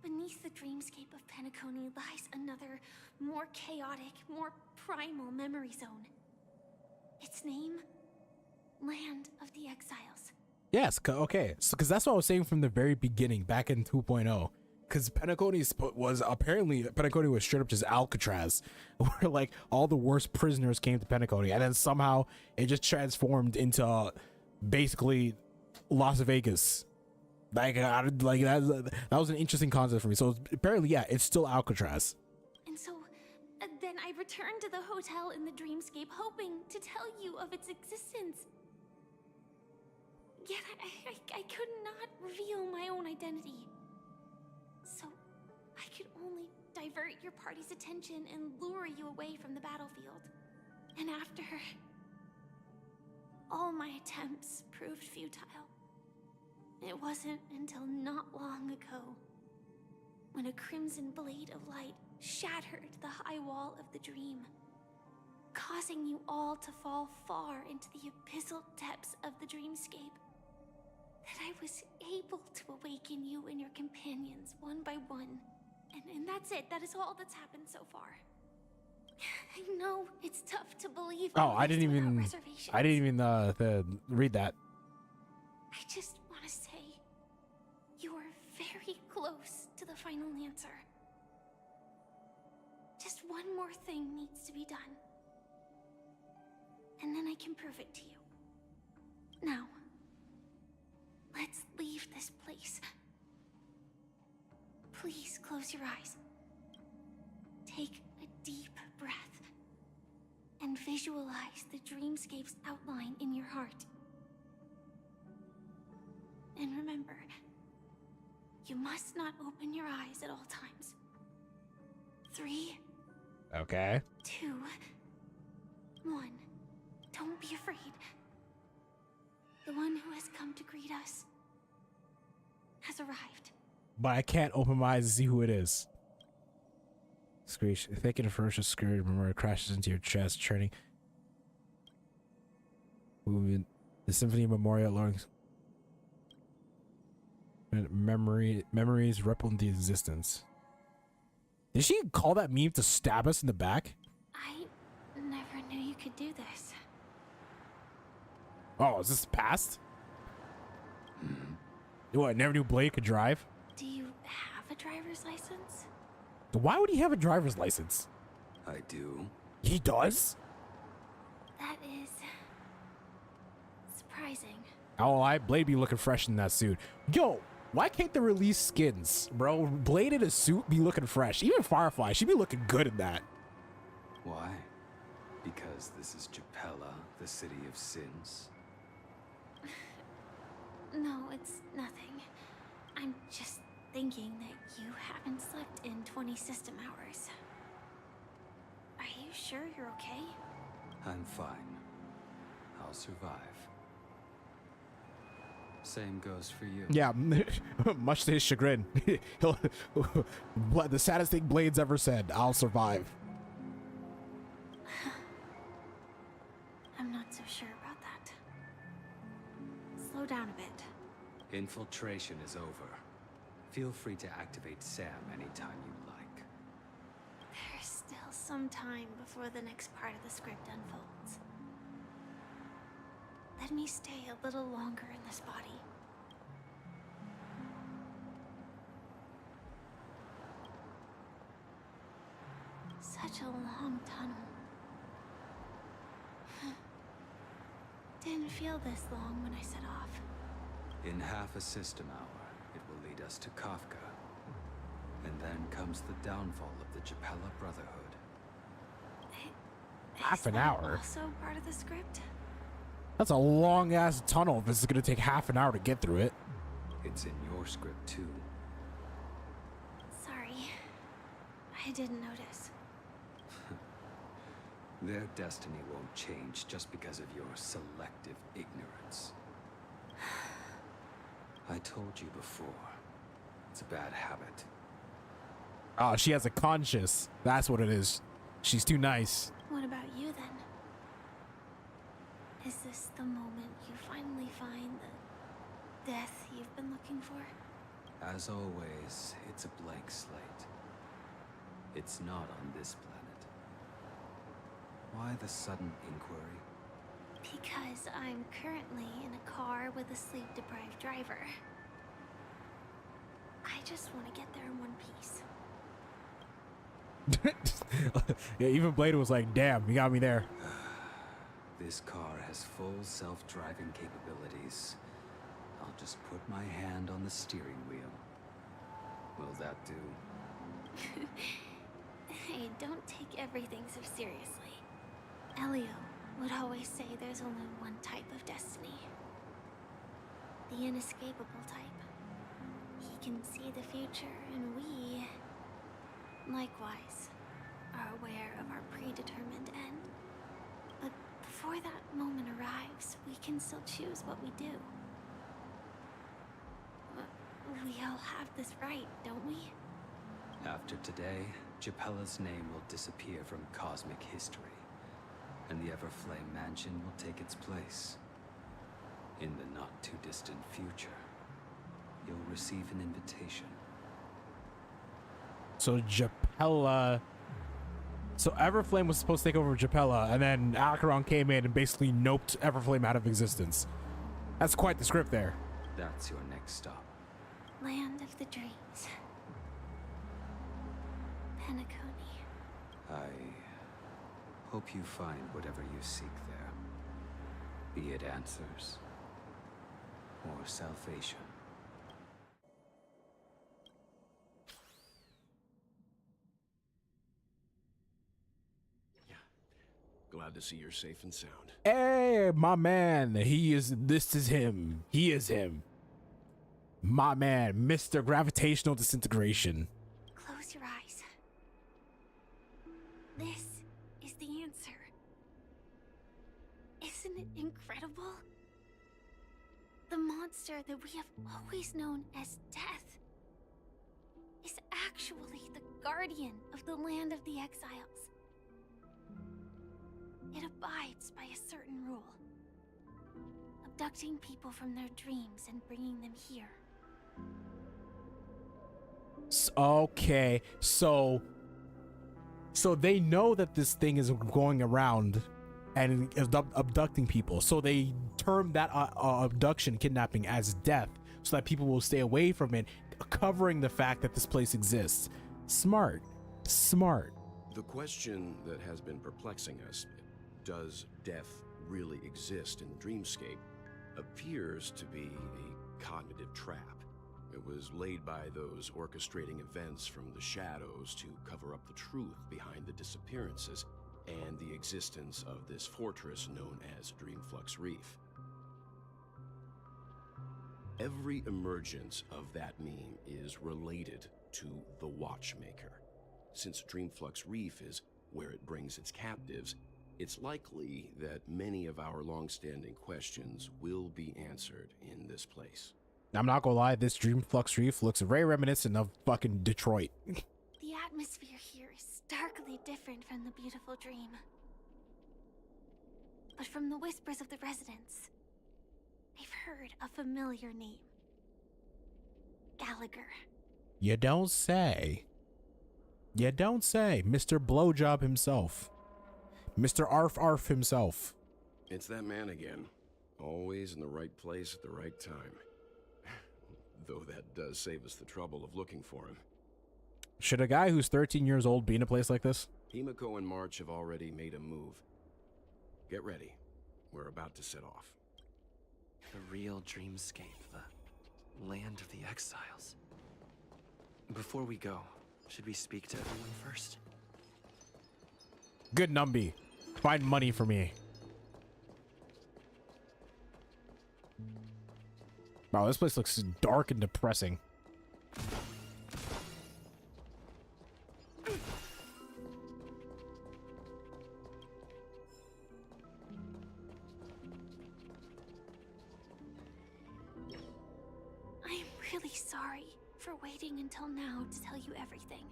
Beneath the dreamscape of Penacony lies another, more chaotic, more primal memory zone. Its name? Land of the Exiles. Yes, okay. Because that's what I was saying from the very beginning, back in 2.0. Because Penacony was apparently, Penacony was straight up just Alcatraz, where like all the worst prisoners came to Penacony, and then somehow it just transformed into basically Las Vegas. Like that was an interesting concept for me. So apparently, yeah, it's still Alcatraz. And so then I returned to the hotel in the dreamscape, hoping to tell you of its existence. Yet I could not reveal my own identity. So I could only divert your party's attention and lure you away from the battlefield. And after all my attempts proved futile, it wasn't until not long ago when a crimson blade of light shattered the high wall of the dream, causing you all to fall far into the abyssal depths of the dreamscape, that I was able to awaken you and your companions one by one. And that's it. That is all that's happened so far. I know it's tough to believe. Oh, I didn't even read that. I just want to say you are very close to the final answer. Just one more thing needs to be done, and then I can prove it to you. Now, let's leave this place. Please close your eyes. Take a deep breath and visualize the dreamscape's outline in your heart. And remember, you must not open your eyes at all times. 3, Okay. 2, 1. Don't be afraid. The one who has come to greet us has arrived. But I can't open my eyes to see who it is. Screech. Thick and ferocious screech memory crashes into your chest, churning. Movement. The Symphony Memorial learns. Memories ripple into existence. Did she call that meme to stab us in the back? I never knew you could do this. Oh, is this past? What, never knew Blade could drive? Do you have a driver's license? Why would he have a driver's license? I do. He does? That is surprising. Oh, Blade be looking fresh in that suit. Yo, why can't they release skins, bro? Blade in a suit be looking fresh. Even Firefly, she be looking good in that. Why? Because this is Japella, the city of sins? No, it's nothing. I'm just thinking that you haven't slept in 20 system hours. Are you sure you're okay? I'm fine. I'll survive. Same goes for you. Yeah, much to his chagrin. The saddest thing Blade's ever said, I'll survive. I'm not so sure about that. Slow down a bit. Infiltration is over. Feel free to activate Sam anytime you like. There's still some time before the next part of the script unfolds. Let me stay a little longer in this body. Such a long tunnel. Didn't feel this long when I set off. In half a system hour, it will lead us to Kafka. And then comes the downfall of the Japella Brotherhood. Half an hour? Also part of the script? That's a long ass tunnel if this is gonna take half an hour to get through it. It's in your script too. Sorry. I didn't notice. Their destiny won't change just because of your selective ignorance. I told you before. It's a bad habit. Oh, she has a conscience. That's what it is. She's too nice. What about you then? Is this the moment you finally find the death you've been looking for? As always, it's a blank slate. It's not on this planet. Why the sudden inquiry? Because I'm currently in a car with a sleep-deprived driver. I just want to get there in one piece. Yeah, even Blade was like, damn, you got me there. This car has full self-driving capabilities. I'll just put my hand on the steering wheel. Will that do? Hey, don't take everything so seriously. Elio would always say there's only one type of destiny. the inescapable type. He can see the future, and we, likewise, are aware of our predetermined end. But before that moment arrives, we can still choose what we do. We all have this right, don't we? After today, Japella's name will disappear from cosmic history, and the Everflame Mansion will take its place. In the not-too-distant future, you'll receive an invitation. So Japella... So Everflame was supposed to take over Japella, and then Acheron came in and basically noped Everflame out of existence. That's quite the script there. That's your next stop. Land of the Dreams. Penacony. I hope you find whatever you seek there. Be it answers or salvation. Glad to see you're safe and sound. Hey, my man. This is him. He is him. My man, Mr. Gravitational Disintegration. Close your eyes. This is the answer. Isn't it incredible? The monster that we have always known as Death is actually the guardian of the land of the exiles. It abides by a certain rule. Abducting people from their dreams and bringing them here. Okay, so they know that this thing is going around and is abducting people. So they term that abduction, kidnapping as death, so that people will stay away from it, covering the fact that this place exists. Smart. The question that has been perplexing us, does death really exist in the dreamscape, appears to be a cognitive trap. It was laid by those orchestrating events from the shadows to cover up the truth behind the disappearances and the existence of this fortress known as Dreamflux Reef. Every emergence of that meme is related to the Watchmaker. Since Dreamflux Reef is where it brings its captives, it's likely that many of our long-standing questions will be answered in this place. I'm not gonna lie, this Dreamflux Reef looks very reminiscent of fucking Detroit. The atmosphere here is starkly different from the beautiful dream. But from the whispers of the residents, they've heard a familiar name. Gallagher. You don't say. Mr. Blowjob himself. Mr. Arf Arf himself. It's that man again. Always in the right place at the right time. Though that does save us the trouble of looking for him. Should a guy who's 13 years old be in a place like this? Himiko and March have already made a move. Get ready. We're about to set off. The real dreamscape, the land of the exiles. Before we go, should we speak to everyone first? Good Numby. Find money for me. Wow, this place looks dark and depressing. I'm really sorry for waiting until now to tell you everything.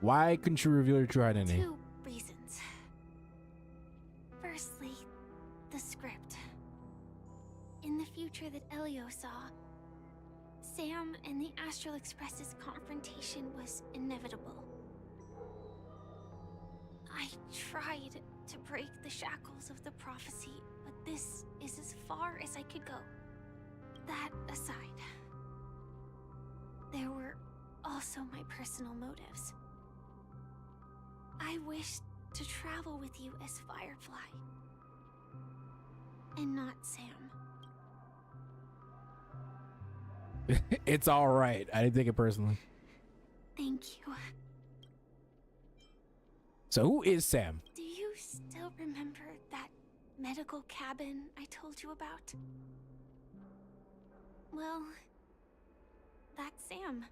Why couldn't you reveal your true identity? 2 reasons. Firstly, the script. In the future that Elio saw, Sam and the Astral Express's confrontation was inevitable. I tried to break the shackles of the prophecy, but this is as far as I could go. That aside, there were also my personal motives. I wished to travel with you as Firefly, and not Sam. It's all right. I didn't take it personally. Thank you. So who is Sam? Do you still remember that medical cabin I told you about? Well, that's Sam.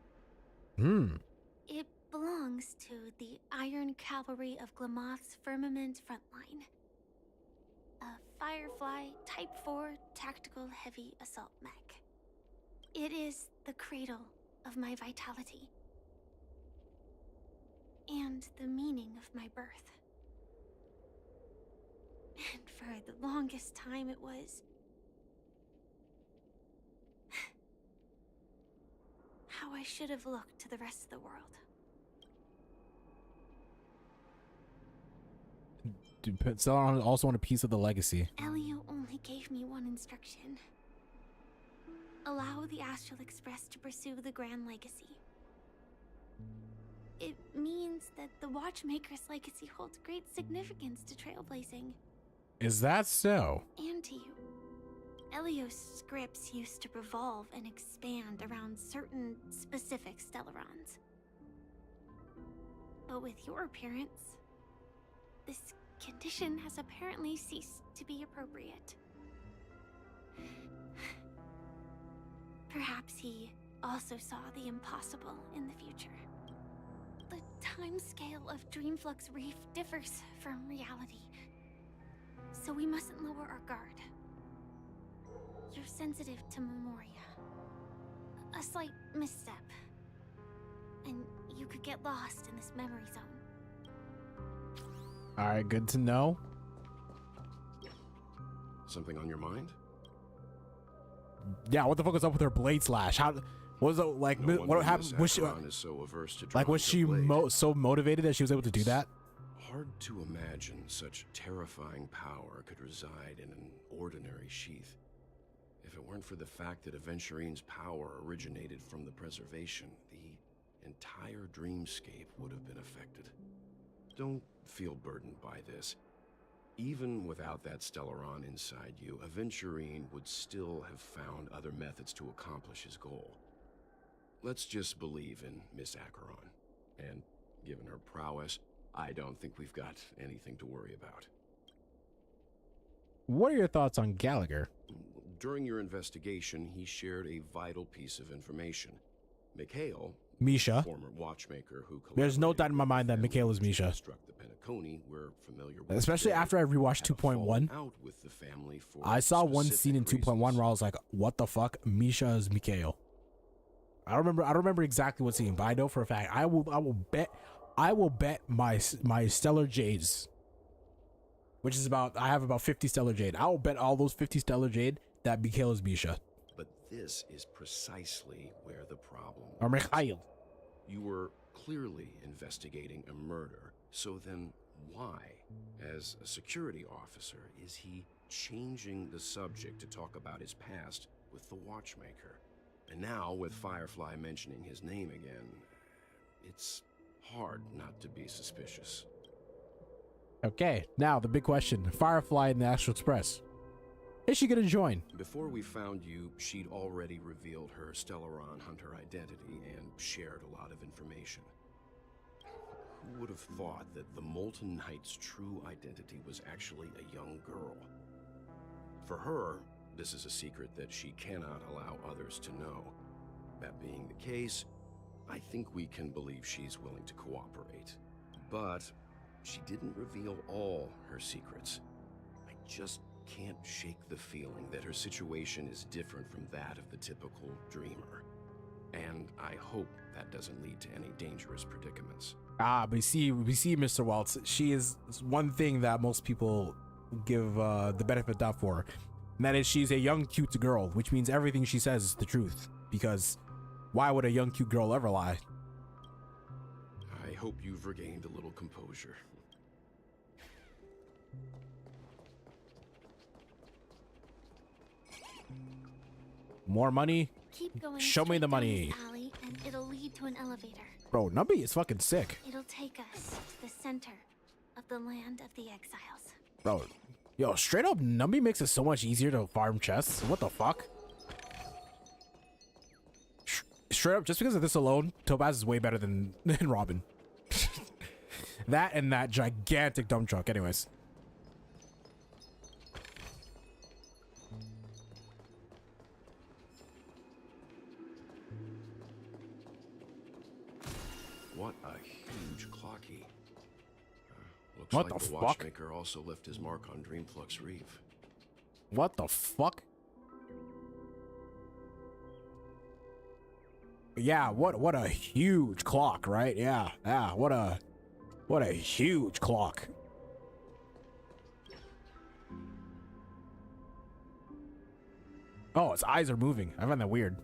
It belongs to the Iron Cavalry of Glamoth's Firmament Frontline. A Firefly Type 4 Tactical Heavy Assault Mech. It is the cradle of my vitality. And the meaning of my birth. And for the longest time it was... how I should have looked to the rest of the world. Celeron also want a piece of the legacy. Elio only gave me one instruction. Allow the Astral Express to pursue the Grand Legacy. It means that the Watchmaker's legacy holds great significance to trailblazing. Is that so? And to you. Elio's scripts used to revolve and expand around certain specific Stellarons. But with your appearance, this condition has apparently ceased to be appropriate. Perhaps he also saw the impossible in the future. The timescale of Dreamflux Reef differs from reality, so we mustn't lower our guard. You're sensitive to Memoria. A slight misstep, and you could get lost in this memory zone. Alright, good to know. Something on your mind? Yeah, what the fuck was up with her blade slash? How was it like? No What happened? Was she Acheron is so averse to like? Was she drawing a blade. so motivated that she was able to do that? Hard to imagine such terrifying power could reside in an ordinary sheath. If it weren't for the fact that Aventurine's power originated from the preservation, the entire dreamscape would have been affected. Don't feel burdened by this. Even without that Stellaron inside you, Aventurine would still have found other methods to accomplish his goal. Let's just believe in Miss Acheron. And given her prowess, I don't think we've got anything to worry about. What are your thoughts on Gallagher? During your investigation, he shared a vital piece of information. Mikhail, Misha. former watchmaker who There's no doubt in my mind that Mikhail is Misha. construct the Penacony, we're familiar with. Especially after I rewatched 2.1. Out with the family for I saw one scene in specific 2.1 where I was like, "What the fuck? Misha is Mikhail." I don't remember exactly what scene, but I know for a fact I will bet my Stellar Jades, which is I have about 50 Stellar Jade. I will bet all those 50 Stellar Jade that Mikhail is Misha. But this is precisely where the problem Or Mikhail. You were clearly investigating a murder, so then why, as a security officer, is he changing the subject to talk about his past with the watchmaker? And now, with Firefly mentioning his name again, it's hard not to be suspicious. Okay, now the big question: Firefly and the Astral Express. Is she gonna join? Before we found you, she'd already revealed her Stellaron Hunter identity and shared a lot of information. Who would have thought that the Molten Knight's true identity was actually a young girl? For her, this is a secret that she cannot allow others to know. That being the case, I think we can believe she's willing to cooperate. But she didn't reveal all her secrets. I just can't shake the feeling that her situation is different from that of the typical dreamer. And I hope that doesn't lead to any dangerous predicaments. But we see, Mr. Waltz. She is one thing that most people give the benefit of doubt for, and that is she's a young, cute girl, which means everything she says is the truth. Because why would a young, cute girl ever lie? I hope you've regained a little composure. More money? Keep going. Show me the straight down money. this alley, and it'll lead to an elevator. Bro, Numby is fucking sick. It'll take us to the center of the land of the exiles. Bro, yo, straight up, Numby makes it so much easier to farm chests. What the fuck? Straight up, just because of this alone, Topaz is way better than Robin. That and that gigantic dump truck. Anyways. What a huge clocky. Looks What like the the fuck? watchmaker also left his mark on Dreamflux Reef. What the fuck? Yeah, what a huge clock, right? Yeah, what a huge clock. Oh, its eyes are moving. I find that weird.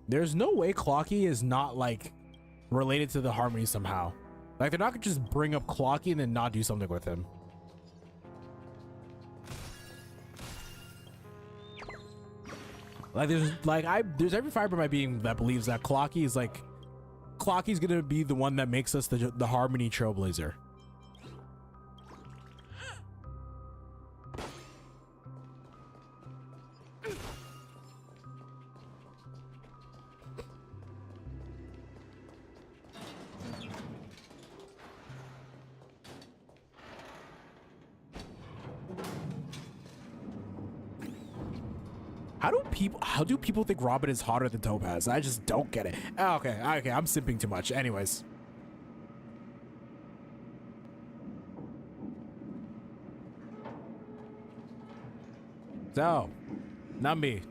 There's no way Clocky is not like related to the Harmony somehow. Like they're not gonna just bring up Clocky and then not do something with him. Like there's every fiber of my being that believes that Clocky's gonna be the one that makes us the Harmony Trailblazer. How do people think Robin is hotter than Topaz? I just don't get it. Okay, I'm simping too much. Anyways. So, Numby.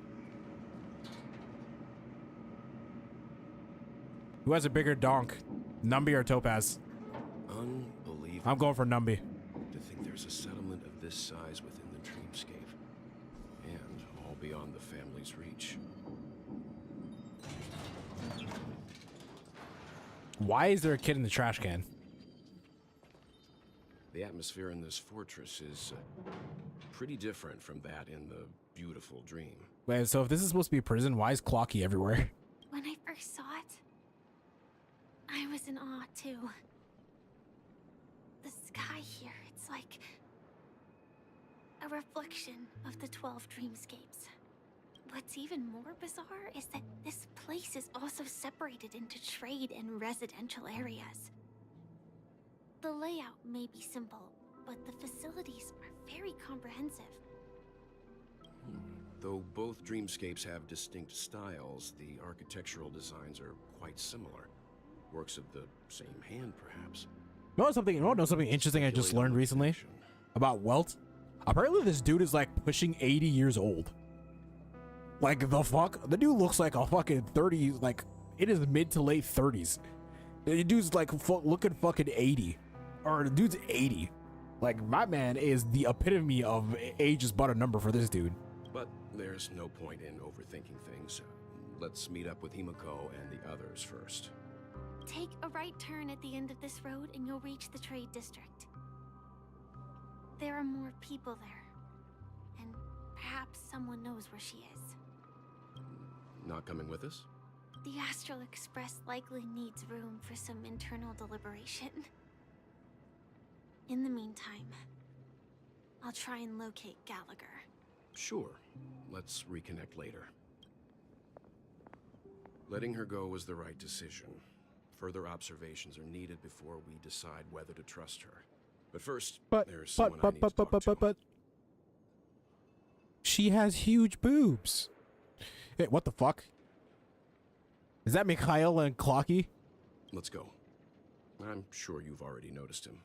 Who has a bigger donk? Numby or Topaz? Unbelievable. I'm going for Numby. To think there's a settlement of this size within the dreamscape. And all beyond the family's reach. Why is there a kid in the trash can? The atmosphere in this fortress is pretty different from that in the beautiful dream. Wait, so if this is supposed to be a prison, why is Clocky everywhere? When I first saw it, I was in awe too. The sky here, it's like a reflection of the 12 dreamscapes. What's even more bizarre is that this place is also separated into trade and residential areas. The layout may be simple, but the facilities are very comprehensive. Though both dreamscapes have distinct styles, the architectural designs are quite similar. Works of the same hand, perhaps. You know something interesting I just learned recently about Welt? Apparently this dude is like pushing 80 years old. Like the fuck? The dude looks like a fucking 30s, like in his mid to late 30s. The dude's like looking fucking 80. Or the dude's 80. Like my man is the epitome of age is but a number for this dude. But there's no point in overthinking things. Let's meet up with Himiko and the others first. Take a right turn at the end of this road and you'll reach the trade district. There are more people there. And perhaps someone knows where she is. Not coming with us? The Astral Express likely needs room for some internal deliberation. In the meantime, I'll try and locate Gallagher. Sure. Let's reconnect later. Letting her go was the right decision. Further observations are needed before we decide whether to trust her. But first, there's someone I need to talk to. But she has huge boobs. Hey, what the fuck? Is that Mikhail and Clocky? Let's go. I'm sure you've already noticed him.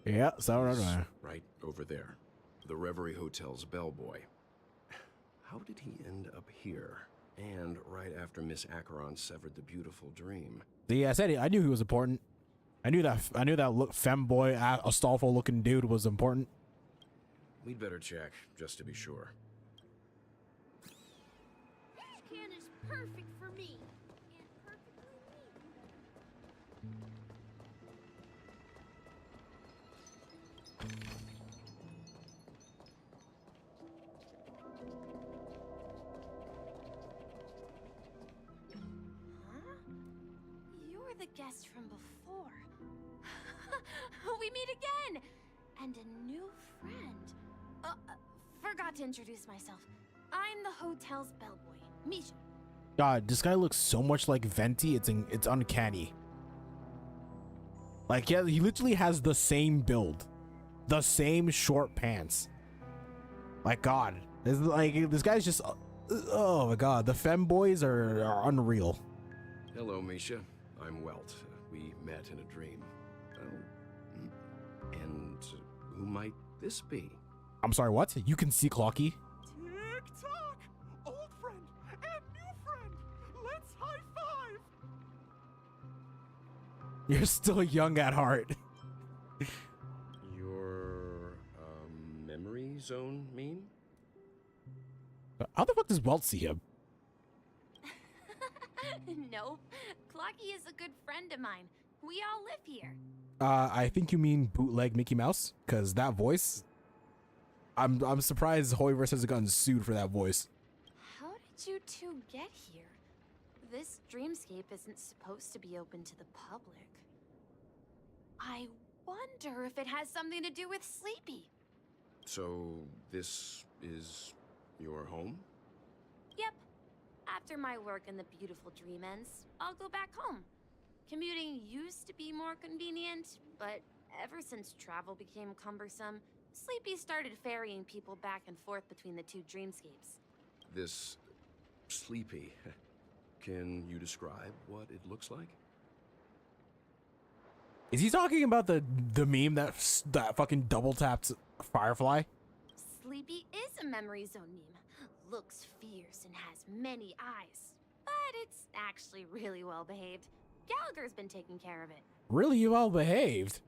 Yeah, so right over there. The Reverie Hotel's bellboy. How did he end up here? And right after Miss Acheron severed the beautiful dream. See, I knew he was important. I knew that femboy, Astolfo looking dude was important. We'd better check, just to be sure. This can is perfect for me. And perfectly Huh? You're the guest from before. We meet again! And a new friend. Forgot to introduce myself. I'm the hotel's bellboy, Misha. God, this guy looks so much like Venti, it's uncanny. Like, yeah, he literally has the same build. The same short pants. My God, this guy's just. Oh my God, the femboys are unreal. Hello, Misha. I'm Welt. We met in a dream. And who might this be? I'm sorry, what? You can see Clocky? Tick-tock! Old friend and new friend! Let's high-five! You're still young at heart. Your, memory zone meme? How the fuck does Welt see him? Nope. Clocky is a good friend of mine. We all live here. I think you mean bootleg Mickey Mouse, because that voice. I'm surprised Hoyverse hasn't gotten sued for that voice. How did you two get here? This dreamscape isn't supposed to be open to the public. I wonder if it has something to do with Sleepy. So, this is your home? Yep. After my work in the beautiful dream ends, I'll go back home. Commuting used to be more convenient, but ever since travel became cumbersome, Sleepy started ferrying people back and forth between the two dreamscapes. This Sleepy. Can you describe what it looks like? Is he talking about the meme that fucking double tapped Firefly? Sleepy is a memory zone meme. Looks fierce and has many eyes. But it's actually really well behaved. Gallagher's been taking care of it. Really well behaved.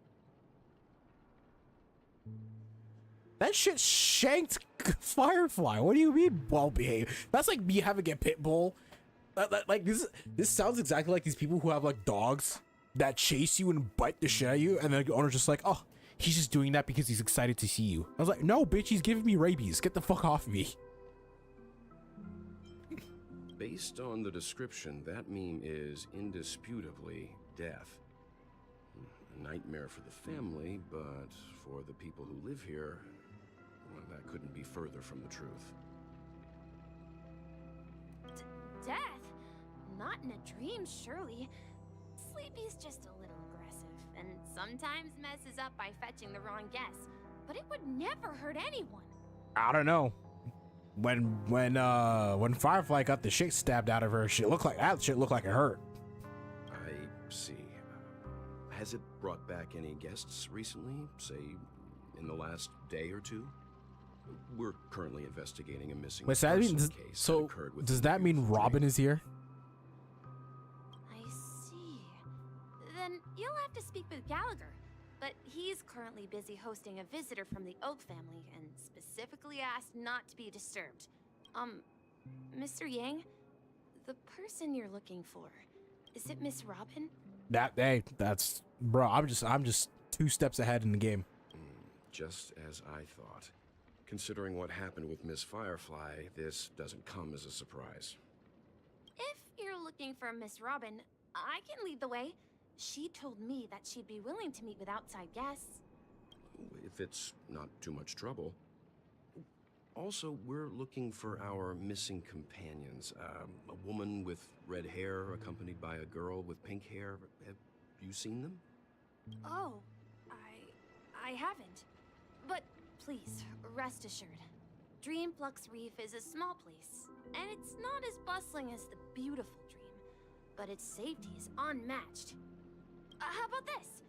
That shit shanked Firefly. What do you mean well behaved? That's like me having a pit bull. Like this sounds exactly like these people who have like dogs that chase you and bite the shit out of you, and then the owner's just like, oh, he's just doing that because he's excited to see you. I was like, no, bitch, he's giving me rabies. Get the fuck off me. Based on the description, that meme is indisputably death. A nightmare for the family, but for the people who live here, well, that couldn't be further from the truth. Death? Not in a dream, surely. Sleepy's just a little aggressive, and sometimes messes up by fetching the wrong guess. But it would never hurt anyone. I don't know. When Firefly got the shit stabbed out of her, shit looked like it hurt. I see. Has it brought back any guests recently? Say, in the last day or two? We're currently investigating a missing person case that occurred with does that mean Robin is here? I see. Then you'll have to speak with Gallagher. But he's currently busy hosting a visitor from the Oak family and specifically asked not to be disturbed. Mr. Yang, the person you're looking for, is it Miss Robin? That's bro, I'm just 2 steps ahead in the game. Just as I thought. Considering what happened with Miss Firefly, this doesn't come as a surprise. If you're looking for Miss Robin, I can lead the way. She told me that she'd be willing to meet with outside guests. If it's not too much trouble. Also, we're looking for our missing companions. A woman with red hair accompanied by a girl with pink hair. Have you seen them? Oh, I haven't. But please, rest assured. Dreamflux Reef is a small place, and it's not as bustling as the beautiful Dream, but its safety is unmatched. How about this?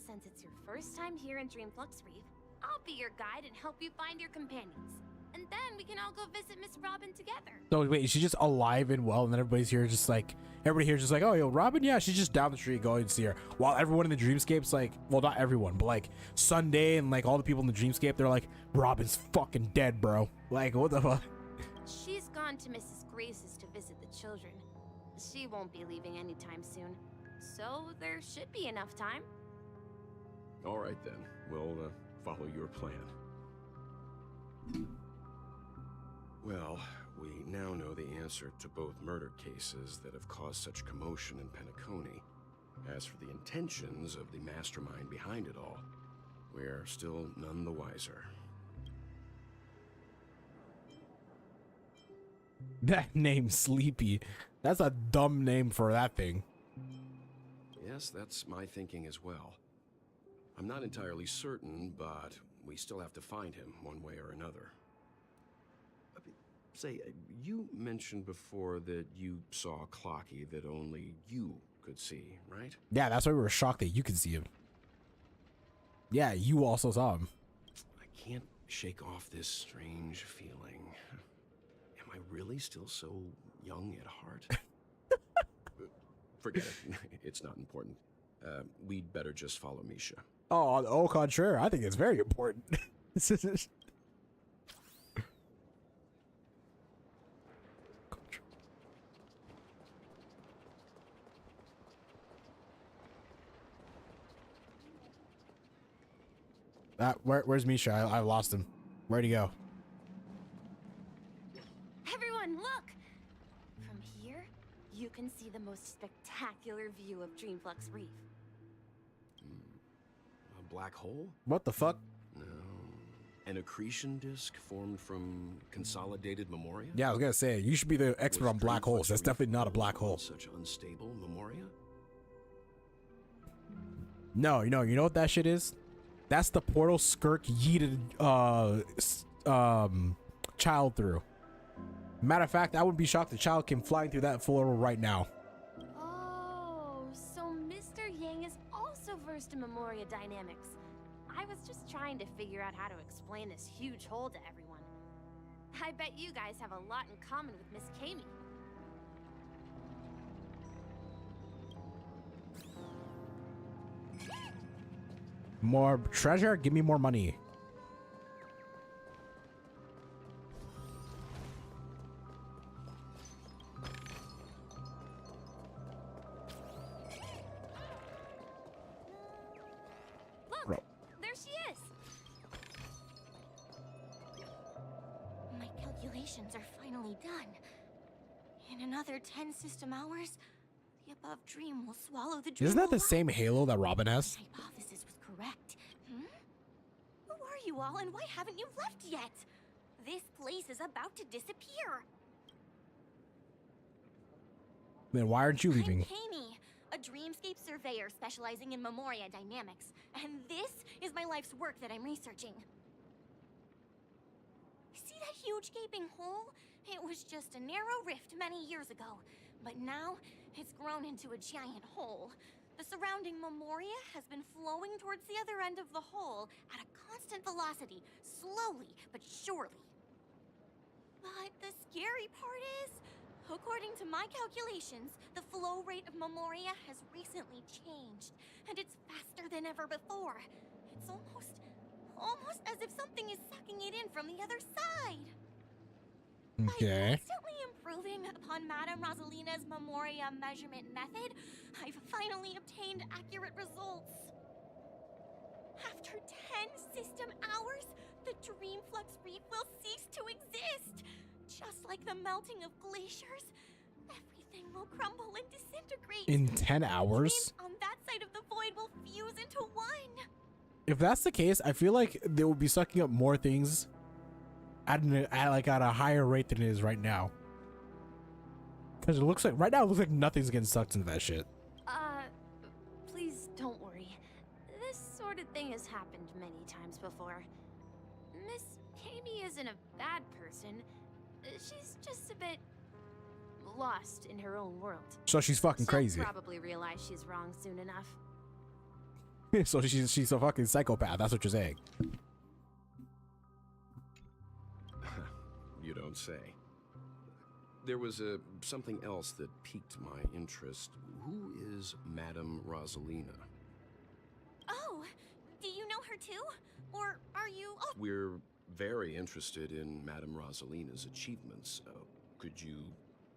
Since it's your first time here in Dreamflux Reef, I'll be your guide and help you find your companions. And then we can all go visit Miss Robin together. So wait, is she just alive and well, and then everybody here is just like, oh, yo, Robin, yeah, she's just down the street, going to see her. While everyone in the dreamscape's like, well, not everyone, but like Sunday and like all the people in the dreamscape, they're like, Robin's fucking dead, bro. Like, what the fuck? She's gone to Mrs. Grace's to visit the children. She won't be leaving anytime soon. So there should be enough time. All right, then. We'll follow your plan. Well, we now know the answer to both murder cases that have caused such commotion in Penacony. As for the intentions of the mastermind behind it all, we're still none the wiser. That name, Sleepy. That's a dumb name for that thing. Yes, that's my thinking as well. I'm not entirely certain, but we still have to find him one way or another. Say, you mentioned before that you saw Clocky that only you could see, right? Yeah, that's why we were shocked that you could see him. Yeah, you also saw him. I can't shake off this strange feeling. Am I really still so young at heart? Forget it. It's not important. We'd better just follow Misha. Oh, au contraire, I think it's very important. Where's Misha? I lost him. Where'd he go? Everyone, look! From here, you can see the most spectacular view of Dreamflux Reef. A black hole? What the fuck? No. An accretion disk formed from consolidated memoria? Yeah, I was gonna say, you should be the expert on black holes. That's definitely not a black hole. Such unstable memoria? No, you know what that shit is? That's the portal Skirk yeeted child through. Matter of fact, I wouldn't be shocked if the child came flying through that portal right now. Oh, so Mr. Yang is also versed in Memoria dynamics. I was just trying to figure out how to explain this huge hole to everyone. I bet you guys have a lot in common with Miss Kami. More treasure? Give me more money. Look, Bro. there she is. My calculations are finally done. In another 10 system hours, the above dream will swallow the dream. Isn't that the alive. same halo that Robin has? My hypothesis was correct. Who are you all, and why haven't you left yet? This place is about to disappear. Then why aren't you leaving? I'm Kami, a dreamscape surveyor specializing in Memoria dynamics, and this is my life's work that I'm researching. See that huge gaping hole? It was just a narrow rift many years ago, but now it's grown into a giant hole. The surrounding Memoria has been flowing towards the other end of the hole at a constant velocity, slowly but surely. But the scary part is, according to my calculations, the flow rate of Memoria has recently changed, and it's faster than ever before. It's almost as if something is sucking it in from the other side. Okay. By constantly improving upon Madame Rosalina's Memoria measurement method, I've finally obtained accurate results. After 10 system hours, the Dreamflux Reef will cease to exist. Just like the melting of glaciers, everything will crumble and disintegrate. In 10 hours? Dreams on that side of the void will fuse into one. If that's the case, I feel like they will be sucking up more things at a higher rate than it is right now. Because it looks like right now it looks like nothing's getting sucked into that shit. Please don't worry. This sort of thing has happened many times before. Miss Kami isn't a bad person. She's just a bit lost in her own world. So she's fucking crazy. She'll probably realize she's wrong soon enough. So she's a fucking psychopath. That's what you're saying. You don't say. There was something else that piqued my interest. Who is Madame Rosalina? Oh, do you know her too? Or are you... Oh. We're very interested in Madame Rosalina's achievements. Could you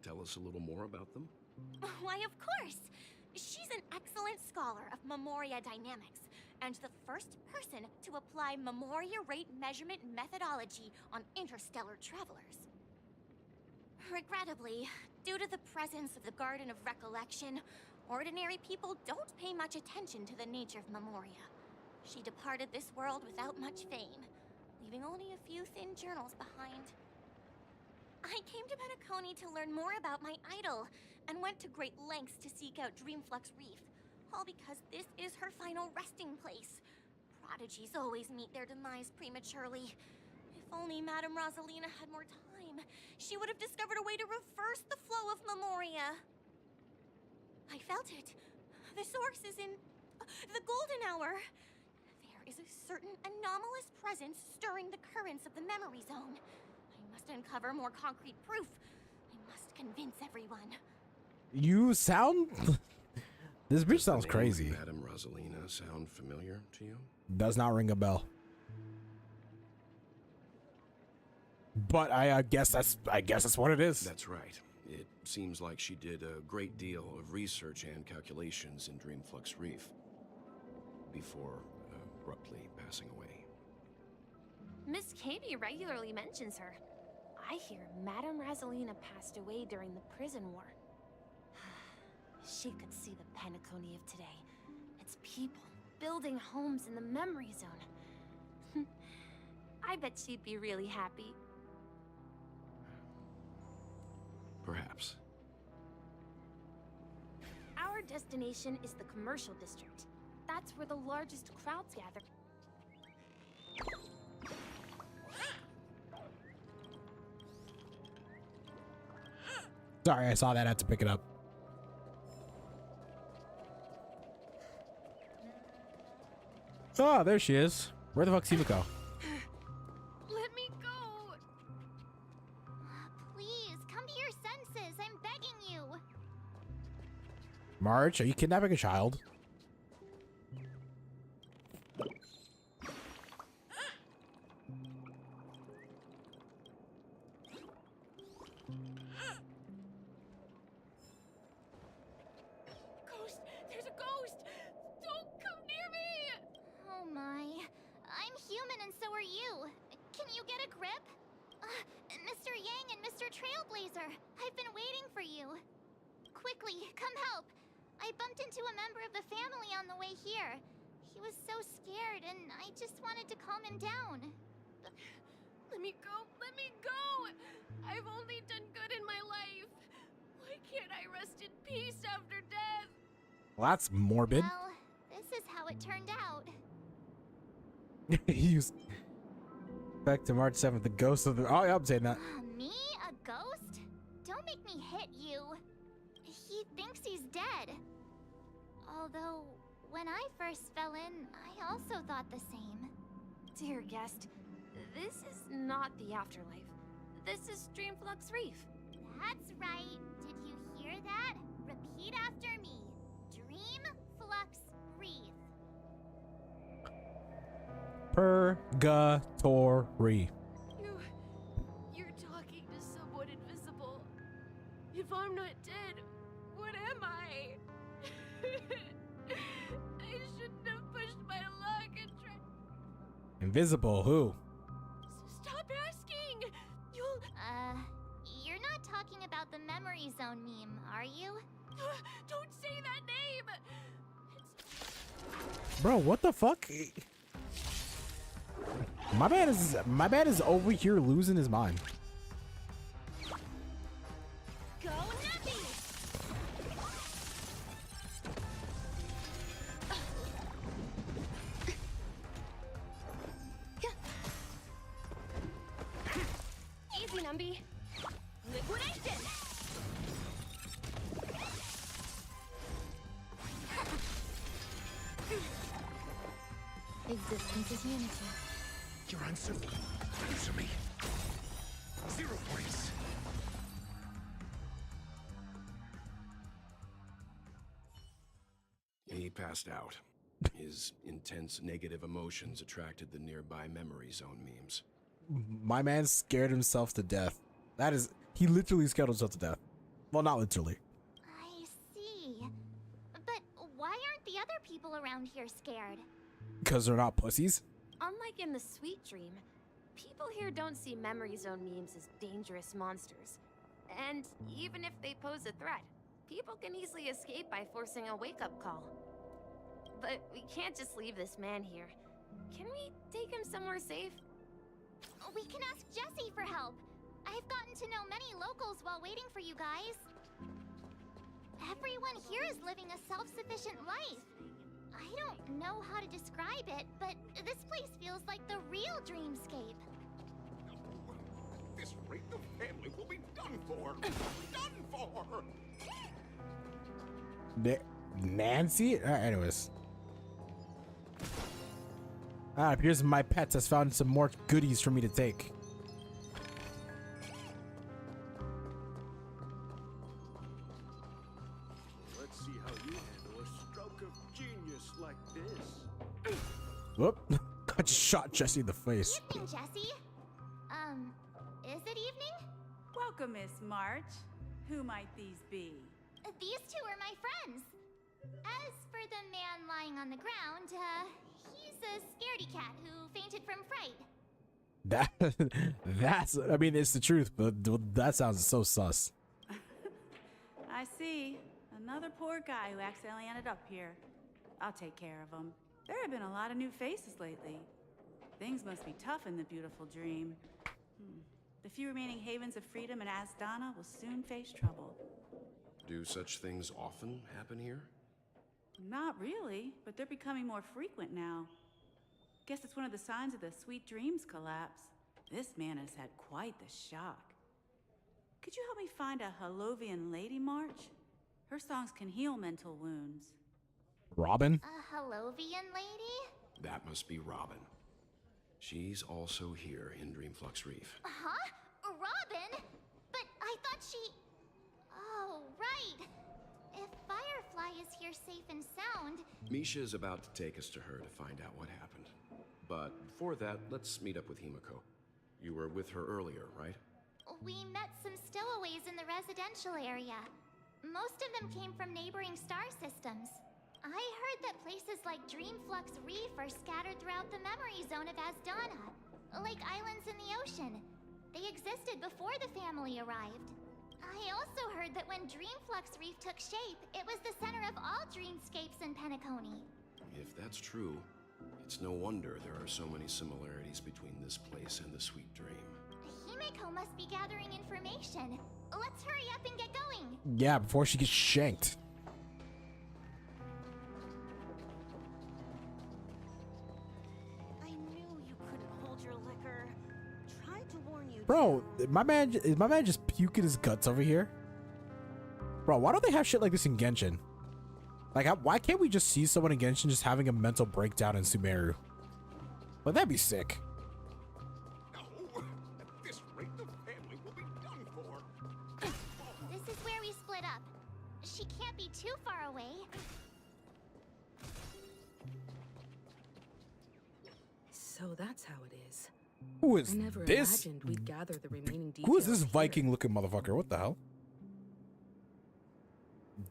tell us a little more about them? Why, of course. She's an excellent scholar of Memoria dynamics, and the first person to apply Memoria rate measurement methodology on interstellar travelers. Regrettably, due to the presence of the Garden of Recollection, ordinary people don't pay much attention to the nature of Memoria. She departed this world without much fame, leaving only a few thin journals behind. I came to Penacony to learn more about my idol, and went to great lengths to seek out Dreamflux Reef, all because this is her final resting place. prodigies always meet their demise prematurely. If only Madame Rosalina had more time, she would have discovered a way to reverse the flow of Memoria. I felt it. The source is in the Golden Hour. There is a certain anomalous presence stirring the currents of the memory zone. I must uncover more concrete proof. I must convince everyone. You sound... This bitch sounds crazy. Madame Rosalina sound familiar to you? Does not ring a bell. But I guess that's what it is. That's right. It seems like she did a great deal of research and calculations in Dreamflux Reef before abruptly passing away. Miss Katie regularly mentions her. I hear Madame Rosalina passed away during the prison war. She could see the Penacony of today. It's people building homes in the memory zone. I bet she'd be really happy. Perhaps. Our destination is the commercial district. That's where the largest crowds gather. Sorry, I saw that. I had to pick it up. Oh, there she is. Where the fuck's Himiko? Let me go! Please, come to your senses. I'm begging you. March, are you kidnapping a child? Ghost! There's a ghost! Don't come near me! Oh my. I'm human and so are you. Can you get a grip? Mr. Yang and Mr. Trailblazer, I've been waiting for you. Quickly, come help. I bumped into a member of the family on the way here. He was so scared and I just wanted to calm him down. Let me go! Let me go! I've only done good in my life. Why can't I rest in peace after death? Well, that's morbid. Well, this is how it turned out. Use back to March 7th, the ghost of the... Oh, yeah, I'm saying that. Me? A ghost? Don't make me hit you. He thinks he's dead. Although, when I first fell in, I also thought the same. Dear guest, this is not the afterlife. This is Dreamflux Reef. That's right. Did you hear that? Repeat after me. Dreamflux Reef. Purgatory. You're talking to someone invisible. If I'm not dead, what am I? I shouldn't have pushed my luck and tried. Invisible who? Stop asking! You'll... You're not talking about the memory zone meme, are you? Don't say that name! Bro, what the fuck? My man is over here losing his mind. Go Nappy! Easy, Numby. Liquidation! Existence is unity. You're uncivil. Answer me. 0 points. He passed out. His intense negative emotions attracted the nearby memory zone memes. My man scared himself to death. That is, he literally scared himself to death. Well, not literally. I see. But why aren't the other people around here scared? Because they're not pussies? Unlike in the Sweet Dream, people here don't see memory zone memes as dangerous monsters. And even if they pose a threat, people can easily escape by forcing a wake-up call. But we can't just leave this man here. Can we take him somewhere safe? We can ask Jessie for help. I've gotten to know many locals while waiting for you guys. Everyone here is living a self-sufficient life. I don't know how to describe it, but this place feels like the real dreamscape. At this rate, the family will be done for. Done for. Nancy? Anyways. It appears my pets has found some more goodies for me to take. Let's see how you handle a stroke of genius like this. Whoop. I just shot Jesse in the face. Evening, Jesse. Is it evening? Welcome, Miss March. Who might these be? These two are my friends. As for the man lying on the ground, he's a scaredy cat who fainted from fright. That's, I mean, it's the truth, but that sounds so sus. I see. Another poor guy who accidentally ended up here. I'll take care of him. There have been a lot of new faces lately. Things must be tough in the beautiful dream. The few remaining havens of freedom in Asdana will soon face trouble. Do such things often happen here? Not really, but they're becoming more frequent now. Guess it's one of the signs of the Sweet Dreams collapse. This man has had quite the shock. Could you help me find a Halovian lady, March? Her songs can heal mental wounds. Robin? A Halovian lady? That must be Robin. She's also here in Dreamflux Reef. Huh? Robin? But I thought she... Oh, right. If Firefly is here safe and sound... Misha is about to take us to her to find out what happened. But before that, let's meet up with Himiko. You were with her earlier, right? We met some stowaways in the residential area. Most of them came from neighboring star systems. I heard that places like Dreamflux Reef are scattered throughout the memory zone of Asdana, like islands in the ocean. They existed before the family arrived. I also heard that when Dreamflux Reef took shape, it was the center of all dreamscapes in Penacony. If that's true, it's no wonder there are so many similarities between this place and the Sweet Dream. Himiko must be gathering information. Let's hurry up and get going. Yeah, before she gets shanked. I knew you couldn't hold your liquor. Tried to warn you. Bro, is my man just puking his guts over here? Bro, why don't they have shit like this in Genshin? Like, why can't we just see someone in Genshin just having a mental breakdown in Sumeru? Like, that'd be sick. At this rate, the family will be done for. This is where we split up. She can't be too far away. So that's how it is. Who is I never this? imagined we'd gather the remaining details. Who is this here. Viking-looking motherfucker? What the hell?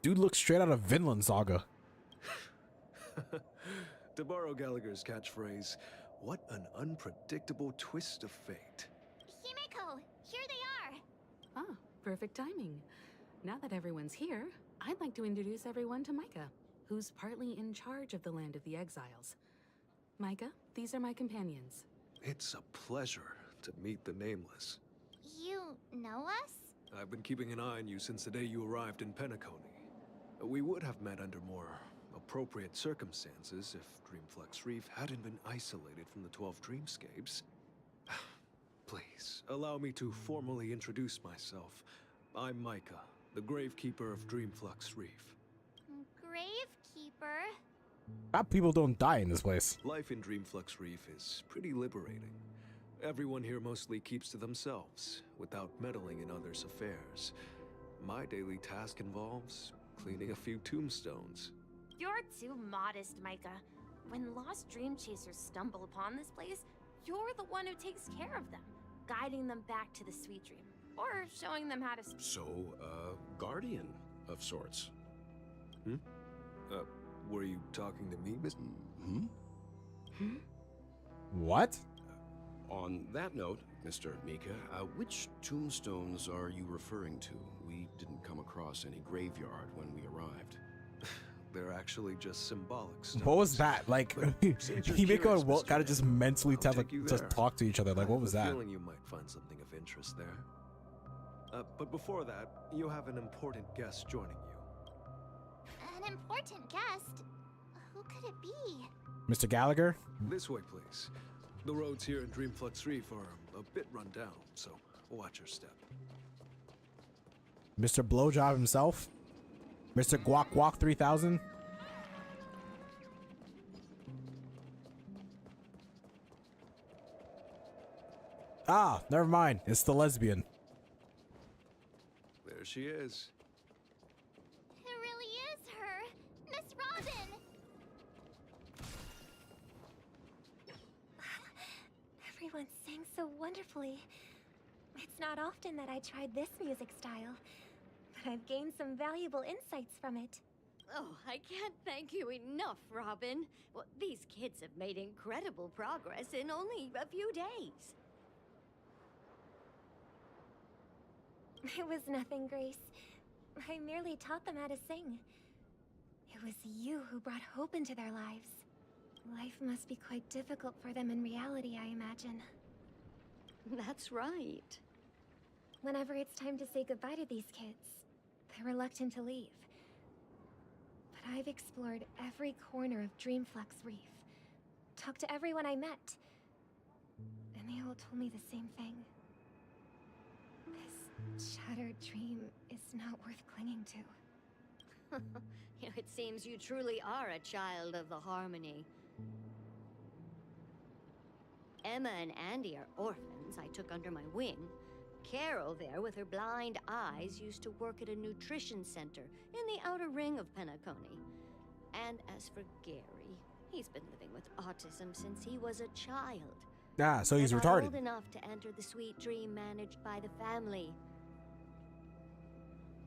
Dude looks straight out of Vinland Saga. To borrow Gallagher's catchphrase, what an unpredictable twist of fate. Himiko, here they are. Ah, perfect timing. Now that everyone's here, I'd like to introduce everyone to Micah, who's partly in charge of the Land of the Exiles. Micah, these are my companions. It's a pleasure to meet the Nameless. You know us? I've been keeping an eye on you since the day you arrived in Penacony. We would have met under more appropriate circumstances if Dreamflux Reef hadn't been isolated from the 12 Dreamscapes. Please, allow me to formally introduce myself. I'm Micah, the Gravekeeper of Dreamflux Reef. Gravekeeper? People don't die in this place. Life in Dreamflux Reef is pretty liberating. Everyone here mostly keeps to themselves, without meddling in others' affairs. My daily task involves cleaning a few tombstones. You're too modest, Micah. When lost dream chasers stumble upon this place, you're the one who takes care of them, guiding them back to the Sweet Dream, or showing them how to... So, guardian of sorts. Were you talking to me, Miss... What? On that note, Mr. Mika, which tombstones are you referring to? We didn't come across any graveyard when we arrived. They're actually just symbolic stones. What was that? Like, Himiko and Walt gotta just mentally just talk to each other. Like, what was that? I have a feeling you might find something of interest there. But before that, you have an important guest joining you. An important guest? Who could it be? Mr. Gallagher? This way, please. The roads here in Dreamflux Reef are a bit run down, so watch your step. Mr. Blowjob himself? Mr. Guac Guac 3000? Ah, never mind. It's the lesbian. There she is. It really is her! Miss Robin! Everyone sang so wonderfully. It's not often that I tried this music style, but I've gained some valuable insights from it. Oh, I can't thank you enough, Robin. Well, these kids have made incredible progress in only a few days. It was nothing, Grace. I merely taught them how to sing. It was you who brought hope into their lives. Life must be quite difficult for them in reality, I imagine. That's right. Whenever it's time to say goodbye to these kids, they're reluctant to leave. But I've explored every corner of Dreamflux Reef, talked to everyone I met, and they all told me the same thing. This shattered dream is not worth clinging to. It seems you truly are a child of the Harmony. Emma and Andy are orphans I took under my wing. Carol there, with her blind eyes, used to work at a nutrition center in the outer ring of Penacony. And as for Gary, he's been living with autism since he was a child. Ah, so he's Not retarded. old enough to enter the sweet dream managed by the family.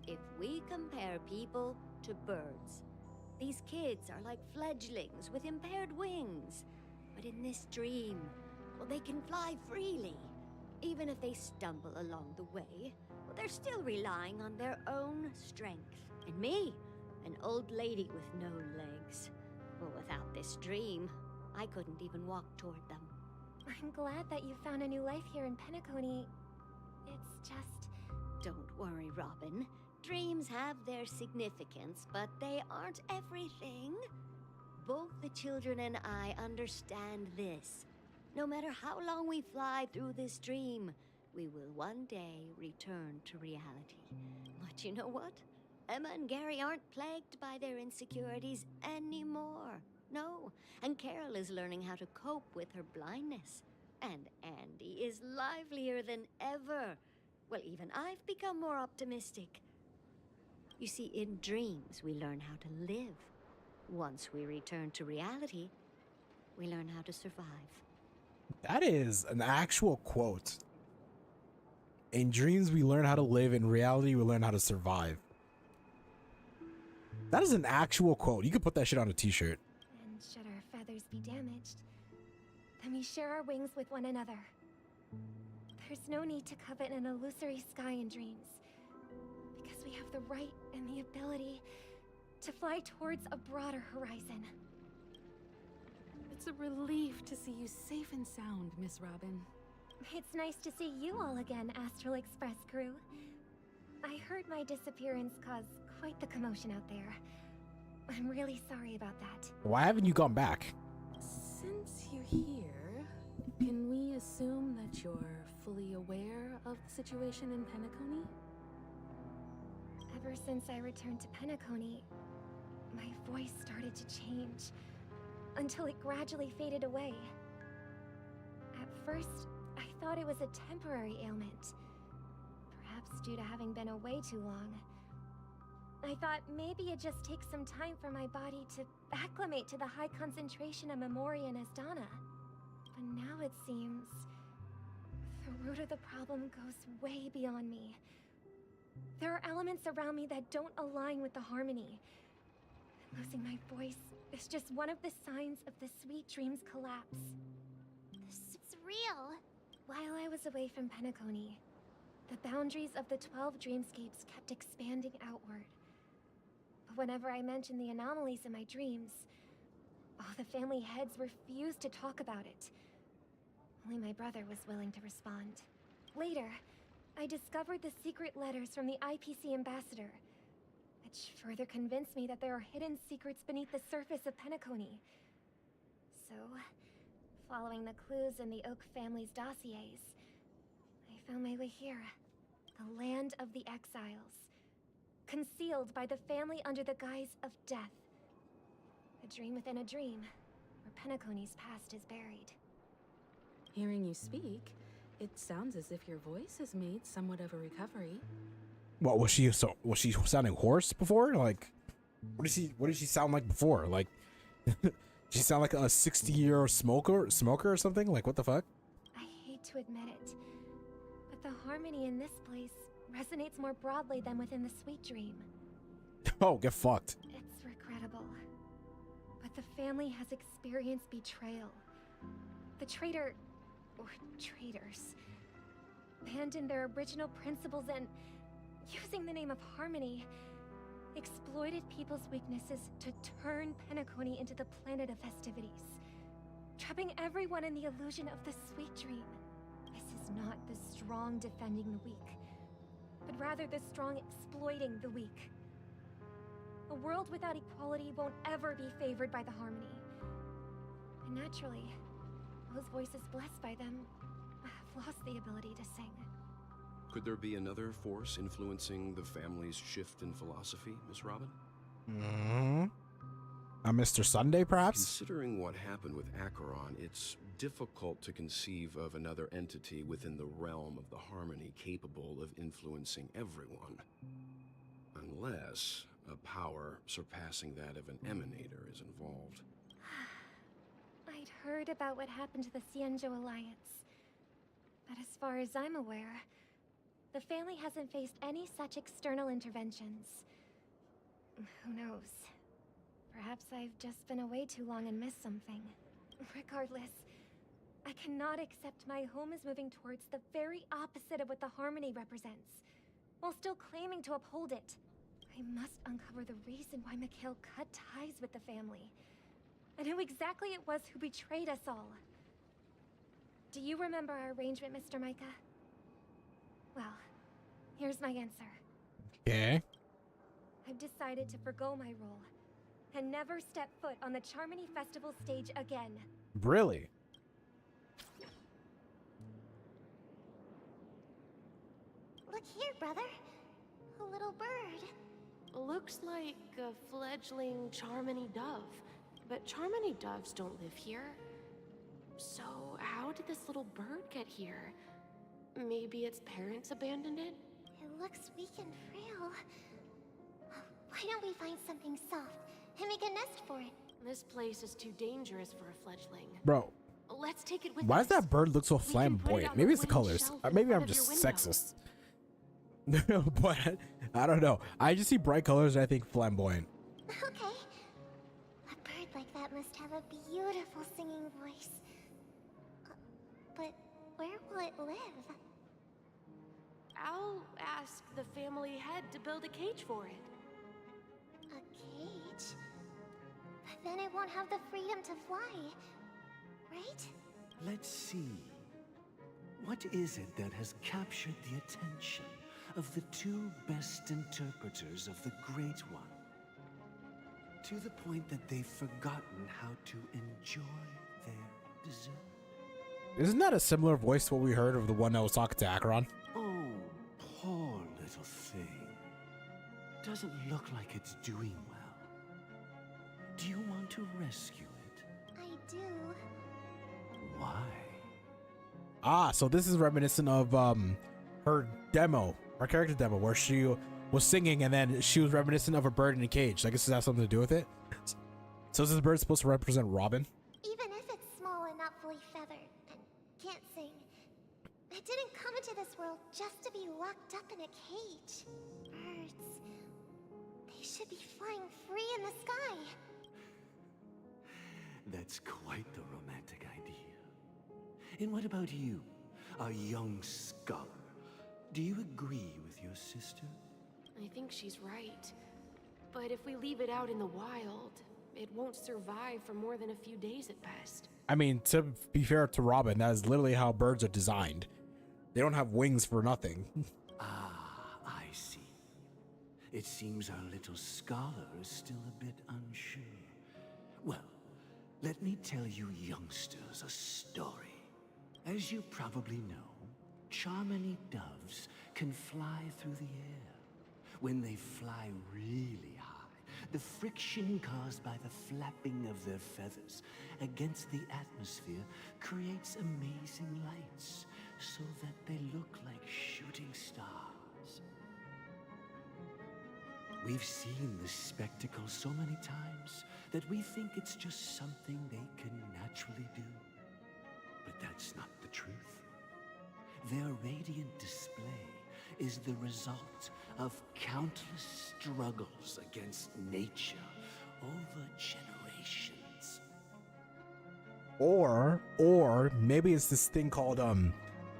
If we compare people to birds, these kids are like fledglings with impaired wings. But in this dream, well, they can fly freely. Even if they stumble along the way, well, they're still relying on their own strength. And me, an old lady with no legs. Well, without this dream, I couldn't even walk toward them. I'm glad that you found a new life here in Penacony. It's just... Don't worry, Robin. Dreams have their significance, but they aren't everything. Both the children and I understand this. No matter how long we fly through this dream, we will one day return to reality. But you know what? Emma and Gary aren't plagued by their insecurities anymore. No, and Carol is learning how to cope with her blindness. And Andy is livelier than ever. Well, even I've become more optimistic. You see, in dreams, we learn how to live. Once we return to reality, we learn how to survive. That is an actual quote. In dreams, we learn how to live. In reality, we learn how to survive. That is an actual quote. You could put that shit on a t-shirt. And should our feathers be damaged, then we share our wings with one another. There's no need to covet an illusory sky in dreams, because we have the right and the ability to fly towards a broader horizon. It's a relief to see you safe and sound, Miss Robin. It's nice to see you all again, Astral Express crew. I heard my disappearance caused quite the commotion out there. I'm really sorry about that. Why haven't you gone back? Since you're here, can we assume that you're fully aware of the situation in Penacony? Ever since I returned to Penacony, my voice started to change, until it gradually faded away. At first, I thought it was a temporary ailment, perhaps due to having been away too long. I thought maybe it just takes some time for my body to acclimate to the high concentration of Memoria and Asdana. But now it seems the root of the problem goes way beyond me. There are elements around me that don't align with the harmony. Losing my voice is just one of the signs of the sweet dream's collapse. It's real. While I was away from Penacony, the boundaries of the 12 dreamscapes kept expanding outward. But whenever I mentioned the anomalies in my dreams, all the family heads refused to talk about it. Only my brother was willing to respond. Later, I discovered the secret letters from the IPC ambassador. A which further convinced me that there are hidden secrets beneath the surface of Penacony. So, following the clues in the Oak family's dossiers, I found my way here. The land of the exiles. Concealed by the family under the guise of death. A dream within a dream, where Penacony's past is buried. Hearing you speak, it sounds as if your voice has made somewhat of a recovery. What was she sounding hoarse before? Like, what did she sound like before? Like, she sound like a 60-year smoker or something? Like, what the fuck? I hate to admit it, but the harmony in this place resonates more broadly than within the Sweet Dream. Oh, get fucked. It's regrettable, but the family has experienced betrayal. The traitor, or traitors, abandoned their original principles and, using the name of harmony, exploited people's weaknesses to turn Penacony into the planet of festivities, trapping everyone in the illusion of the Sweet Dream. This is not the strong defending the weak, but rather the strong exploiting the weak. A world without equality won't ever be favored by the harmony. And naturally, those voices blessed by them have lost the ability to sing. Could there be another force influencing the family's shift in philosophy, Miss Robin? Mr. Sunday, perhaps? Considering what happened with Acheron, it's difficult to conceive of another entity within the realm of the harmony capable of influencing everyone. Unless a power surpassing that of an emanator is involved. I'd heard about what happened to the Cienjo Alliance, but as far as I'm aware, the family hasn't faced any such external interventions. Who knows? Perhaps I've just been away too long and missed something. Regardless, I cannot accept my home is moving towards the very opposite of what the harmony represents, while still claiming to uphold it. I must uncover the reason why Mikhail cut ties with the family, and who exactly it was who betrayed us all. Do you remember our arrangement, Mr. Micah? Well, here's my answer. Okay. I've decided to forgo my role and never step foot on the Charmony Festival stage again. Really? Look here, brother. A little bird. Looks like a fledgling Charmony dove. But Charmony doves don't live here. So how did this little bird get here? Maybe its parents abandoned it? It looks weak and frail. Why don't we find something soft and make a nest for it? This place is too dangerous for a fledgling. Bro. Let's take it with Why us. does that bird look so flamboyant? Maybe it's the colors. Maybe I'm front of just your window. sexist. But I don't know. I just see bright colors and I think flamboyant. Okay. A bird like that must have a beautiful singing voice. But where will it live? I'll ask the family head to build a cage for it. A cage? But then it won't have the freedom to fly, right? Let's see. What is it that has captured the attention of the two best interpreters of the Great One? To the point that they've forgotten how to enjoy their dessert. Isn't that a similar voice to what we heard of the one that was talking to Acheron? Oh, poor little thing. Doesn't look like it's doing well. Do you want to rescue it? I do. Why? Ah, so this is reminiscent of her demo, her character demo, where she was singing and then she was reminiscent of a bird in a cage. I guess does that have something to do with it? So is this bird supposed to represent Robin? Even if it's small and not fully feathered and can't sing, it didn't come into this world just to be locked up in a cage. Birds, they should be flying free in the sky. That's quite the romantic idea. And what about you, a young scholar? Do you agree with your sister? I think she's right. But if we leave it out in the wild, it won't survive for more than a few days at best. I mean, to be fair to Robin, that is literally how birds are designed. They don't have wings for nothing. Ah, I see. It seems our little scholar is still a bit unsure. Well, let me tell you youngsters a story. As you probably know, Charmony doves can fly through the air. When they fly really high, the friction caused by the flapping of their feathers against the atmosphere creates amazing lights so that they look like shooting stars. We've seen this spectacle so many times that we think it's just something they can naturally do. But that's not the truth. Their radiant display is the result of countless struggles against nature over generations. Or maybe it's this thing called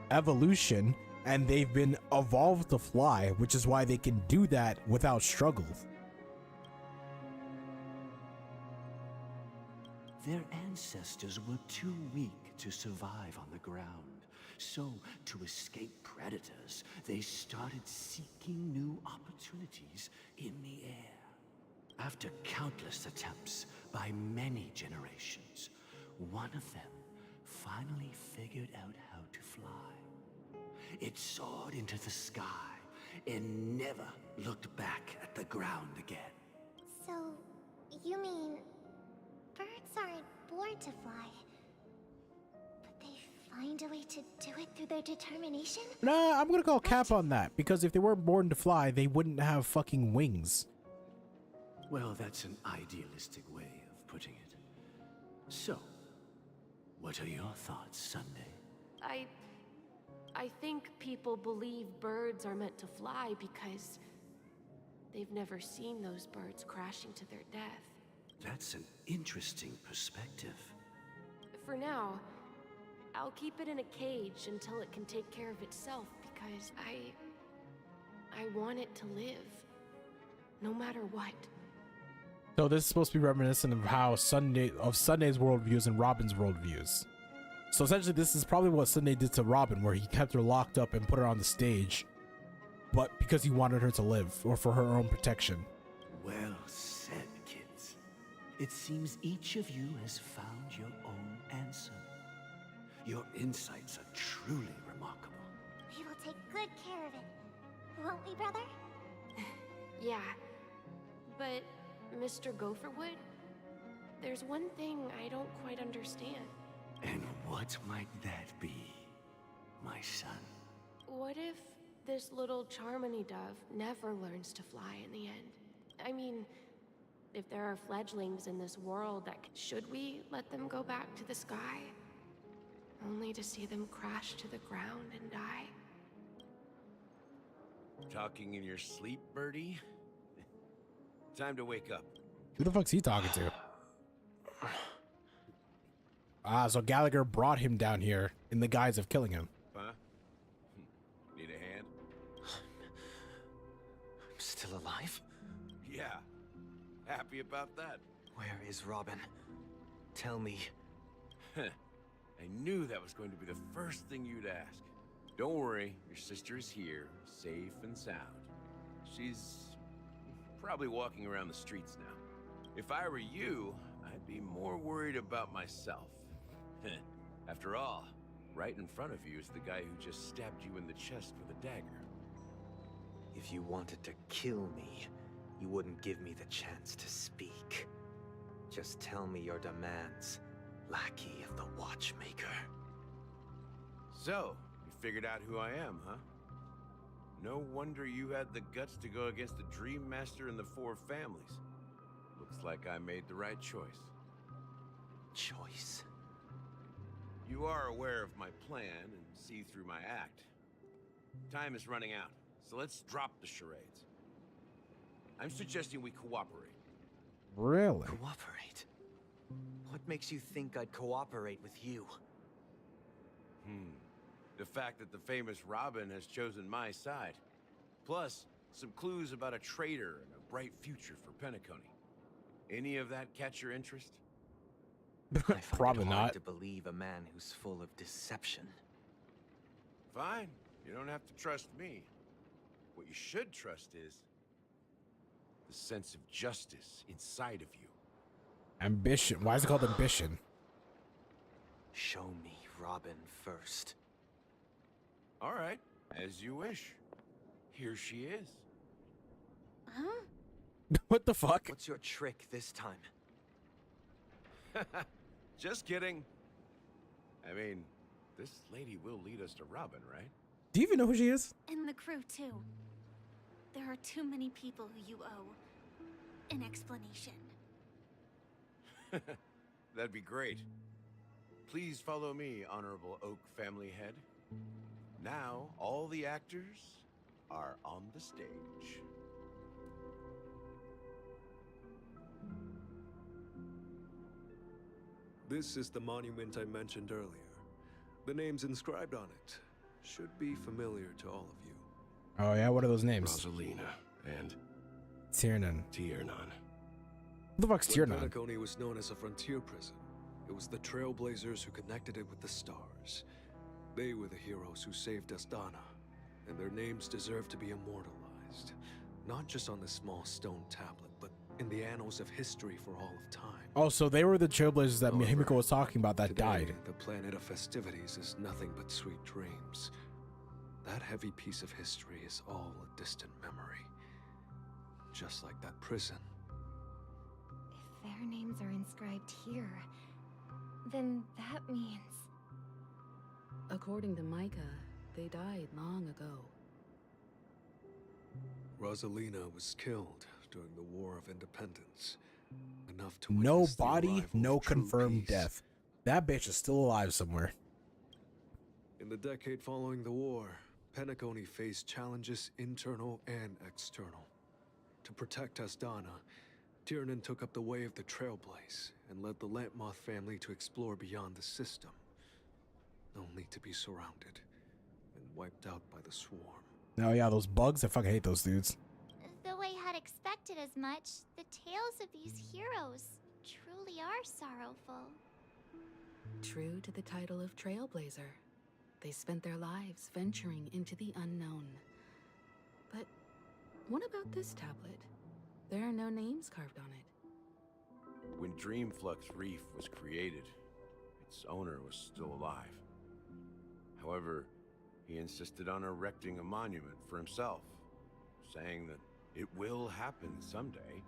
evolution, and they've been evolved to fly, which is why they can do that without struggle. Their ancestors were too weak to survive on the ground. So, to escape predators, they started seeking new opportunities in the air. After countless attempts by many generations, one of them finally figured out how to fly. It soared into the sky and never looked back at the ground again. So, you mean birds aren't born to fly, but they find a way to do it through their determination? Nah, I'm gonna call cap on that, because if they weren't born to fly, they wouldn't have fucking wings. Well, that's an idealistic way of putting it. So, what are your thoughts, Sunday? I think people believe birds are meant to fly because they've never seen those birds crashing to their death. That's an interesting perspective. For now, I'll keep it in a cage until it can take care of itself because I want it to live, no matter what. So this is supposed to be reminiscent of how Sunday's worldviews and Robin's worldviews. So essentially, this is probably what Sunday did to Robin, where he kept her locked up and put her on the stage, but because he wanted her to live, or for her own protection. Well said, kids. It seems each of you has found your own answer. Your insights are truly remarkable. We will take good care of it, won't we, brother? Yeah, but Mr. Gopherwood, there's one thing I don't quite understand. And what might that be, my son? What if this little Charmony dove never learns to fly in the end? I mean, if there are fledglings in this world should we let them go back to the sky? Only to see them crash to the ground and die? Talking in your sleep, Birdie? Time to wake up. Who the fuck's he talking to? So Gallagher brought him down here in the guise of killing him. Huh? Need a hand? I'm still alive? Yeah. Happy about that? Where is Robin? Tell me. I knew that was going to be the first thing you'd ask. Don't worry, your sister is here, safe and sound. She's probably walking around the streets now. If I were you, I'd be more worried about myself. After all, right in front of you is the guy who just stabbed you in the chest with a dagger. If you wanted to kill me, you wouldn't give me the chance to speak. Just tell me your demands, lackey of the Watchmaker. So, you figured out who I am, huh? No wonder you had the guts to go against the Dream Master and the Four Families. Looks like I made the right choice. Choice? You are aware of my plan and see through my act. Time is running out, so let's drop the charades. I'm suggesting we cooperate. Really? Cooperate? What makes you think I'd cooperate with you? The fact that the famous Robin has chosen my side. Plus, some clues about a traitor and a bright future for Penacony. Any of that catch your interest? Probably it hard not. To believe a man who's full of deception. Fine. You don't have to trust me. What you should trust is the sense of justice inside of you. Ambition. Why is it called ambition? Show me Robin first. All right, as you wish. Here she is. Huh? What the fuck? What's your trick this time? Just kidding. I mean, this lady will lead us to Robin, right? Do you even know who she is? And the crew, too. There are too many people who you owe an explanation. That'd be great. Please follow me, Honorable Oak Family Head. Now, all the actors are on the stage. This is the monument I mentioned earlier. The names inscribed on it should be familiar to all of you. Oh yeah, what are those names? Rosalina and Tiernan. Who the fuck's When Tiernan? Penacony was known as a frontier prison, it was the Trailblazers who connected it with the stars. They were the heroes who saved Astana, and their names deserve to be immortalized. Not just on this small stone tablet, but in the annals of history for all of time. Oh, so they were the Trailblazers that Himiko was talking about that Today, died. the planet of festivities is nothing but sweet dreams. That heavy piece of history is all a distant memory. Just like that prison. If their names are inscribed here, then that means... According to Micah, they died long ago. Rosalina was killed during the War of Independence. Enough to No witness the body, arrival no of true confirmed peace. death. That bitch is still alive somewhere. In the decade following the war, Penacony faced challenges internal and external. To protect Astana, Tiernan took up the way of the Trailblaze and led the Lampmoth family to explore beyond the system, only to be surrounded and wiped out by the swarm. Oh yeah, those bugs, I fucking hate those dudes. Though I had expected as much, the tales of these heroes truly are sorrowful. True to the title of Trailblazer, they spent their lives venturing into the unknown. But what about this tablet? There are no names carved on it. When Dreamflux Reef was created, its owner was still alive. However, he insisted on erecting a monument for himself, saying that it will happen someday.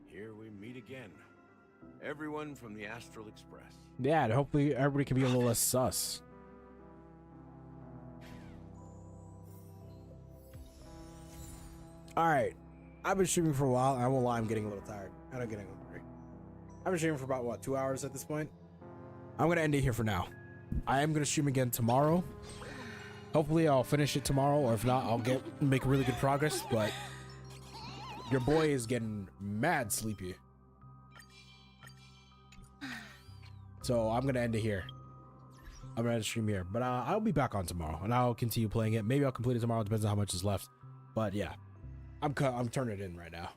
Here we meet again. Everyone from the Astral Express. Yeah, and hopefully everybody can be a little less sus. Alright. I've been streaming for a while, and I won't lie, I'm getting a little tired. I'm getting hungry. I've been streaming for about, what, 2 hours at this point? I'm going to end it here for now. I am going to stream again tomorrow. Hopefully I'll finish it tomorrow, or if not, I'll make really good progress, but your boy is getting mad sleepy. So I'm going to end it here. I'm going to end the stream here, but I'll be back on tomorrow, and I'll continue playing it. Maybe I'll complete it tomorrow, depends on how much is left. But yeah, I'm turning it in right now.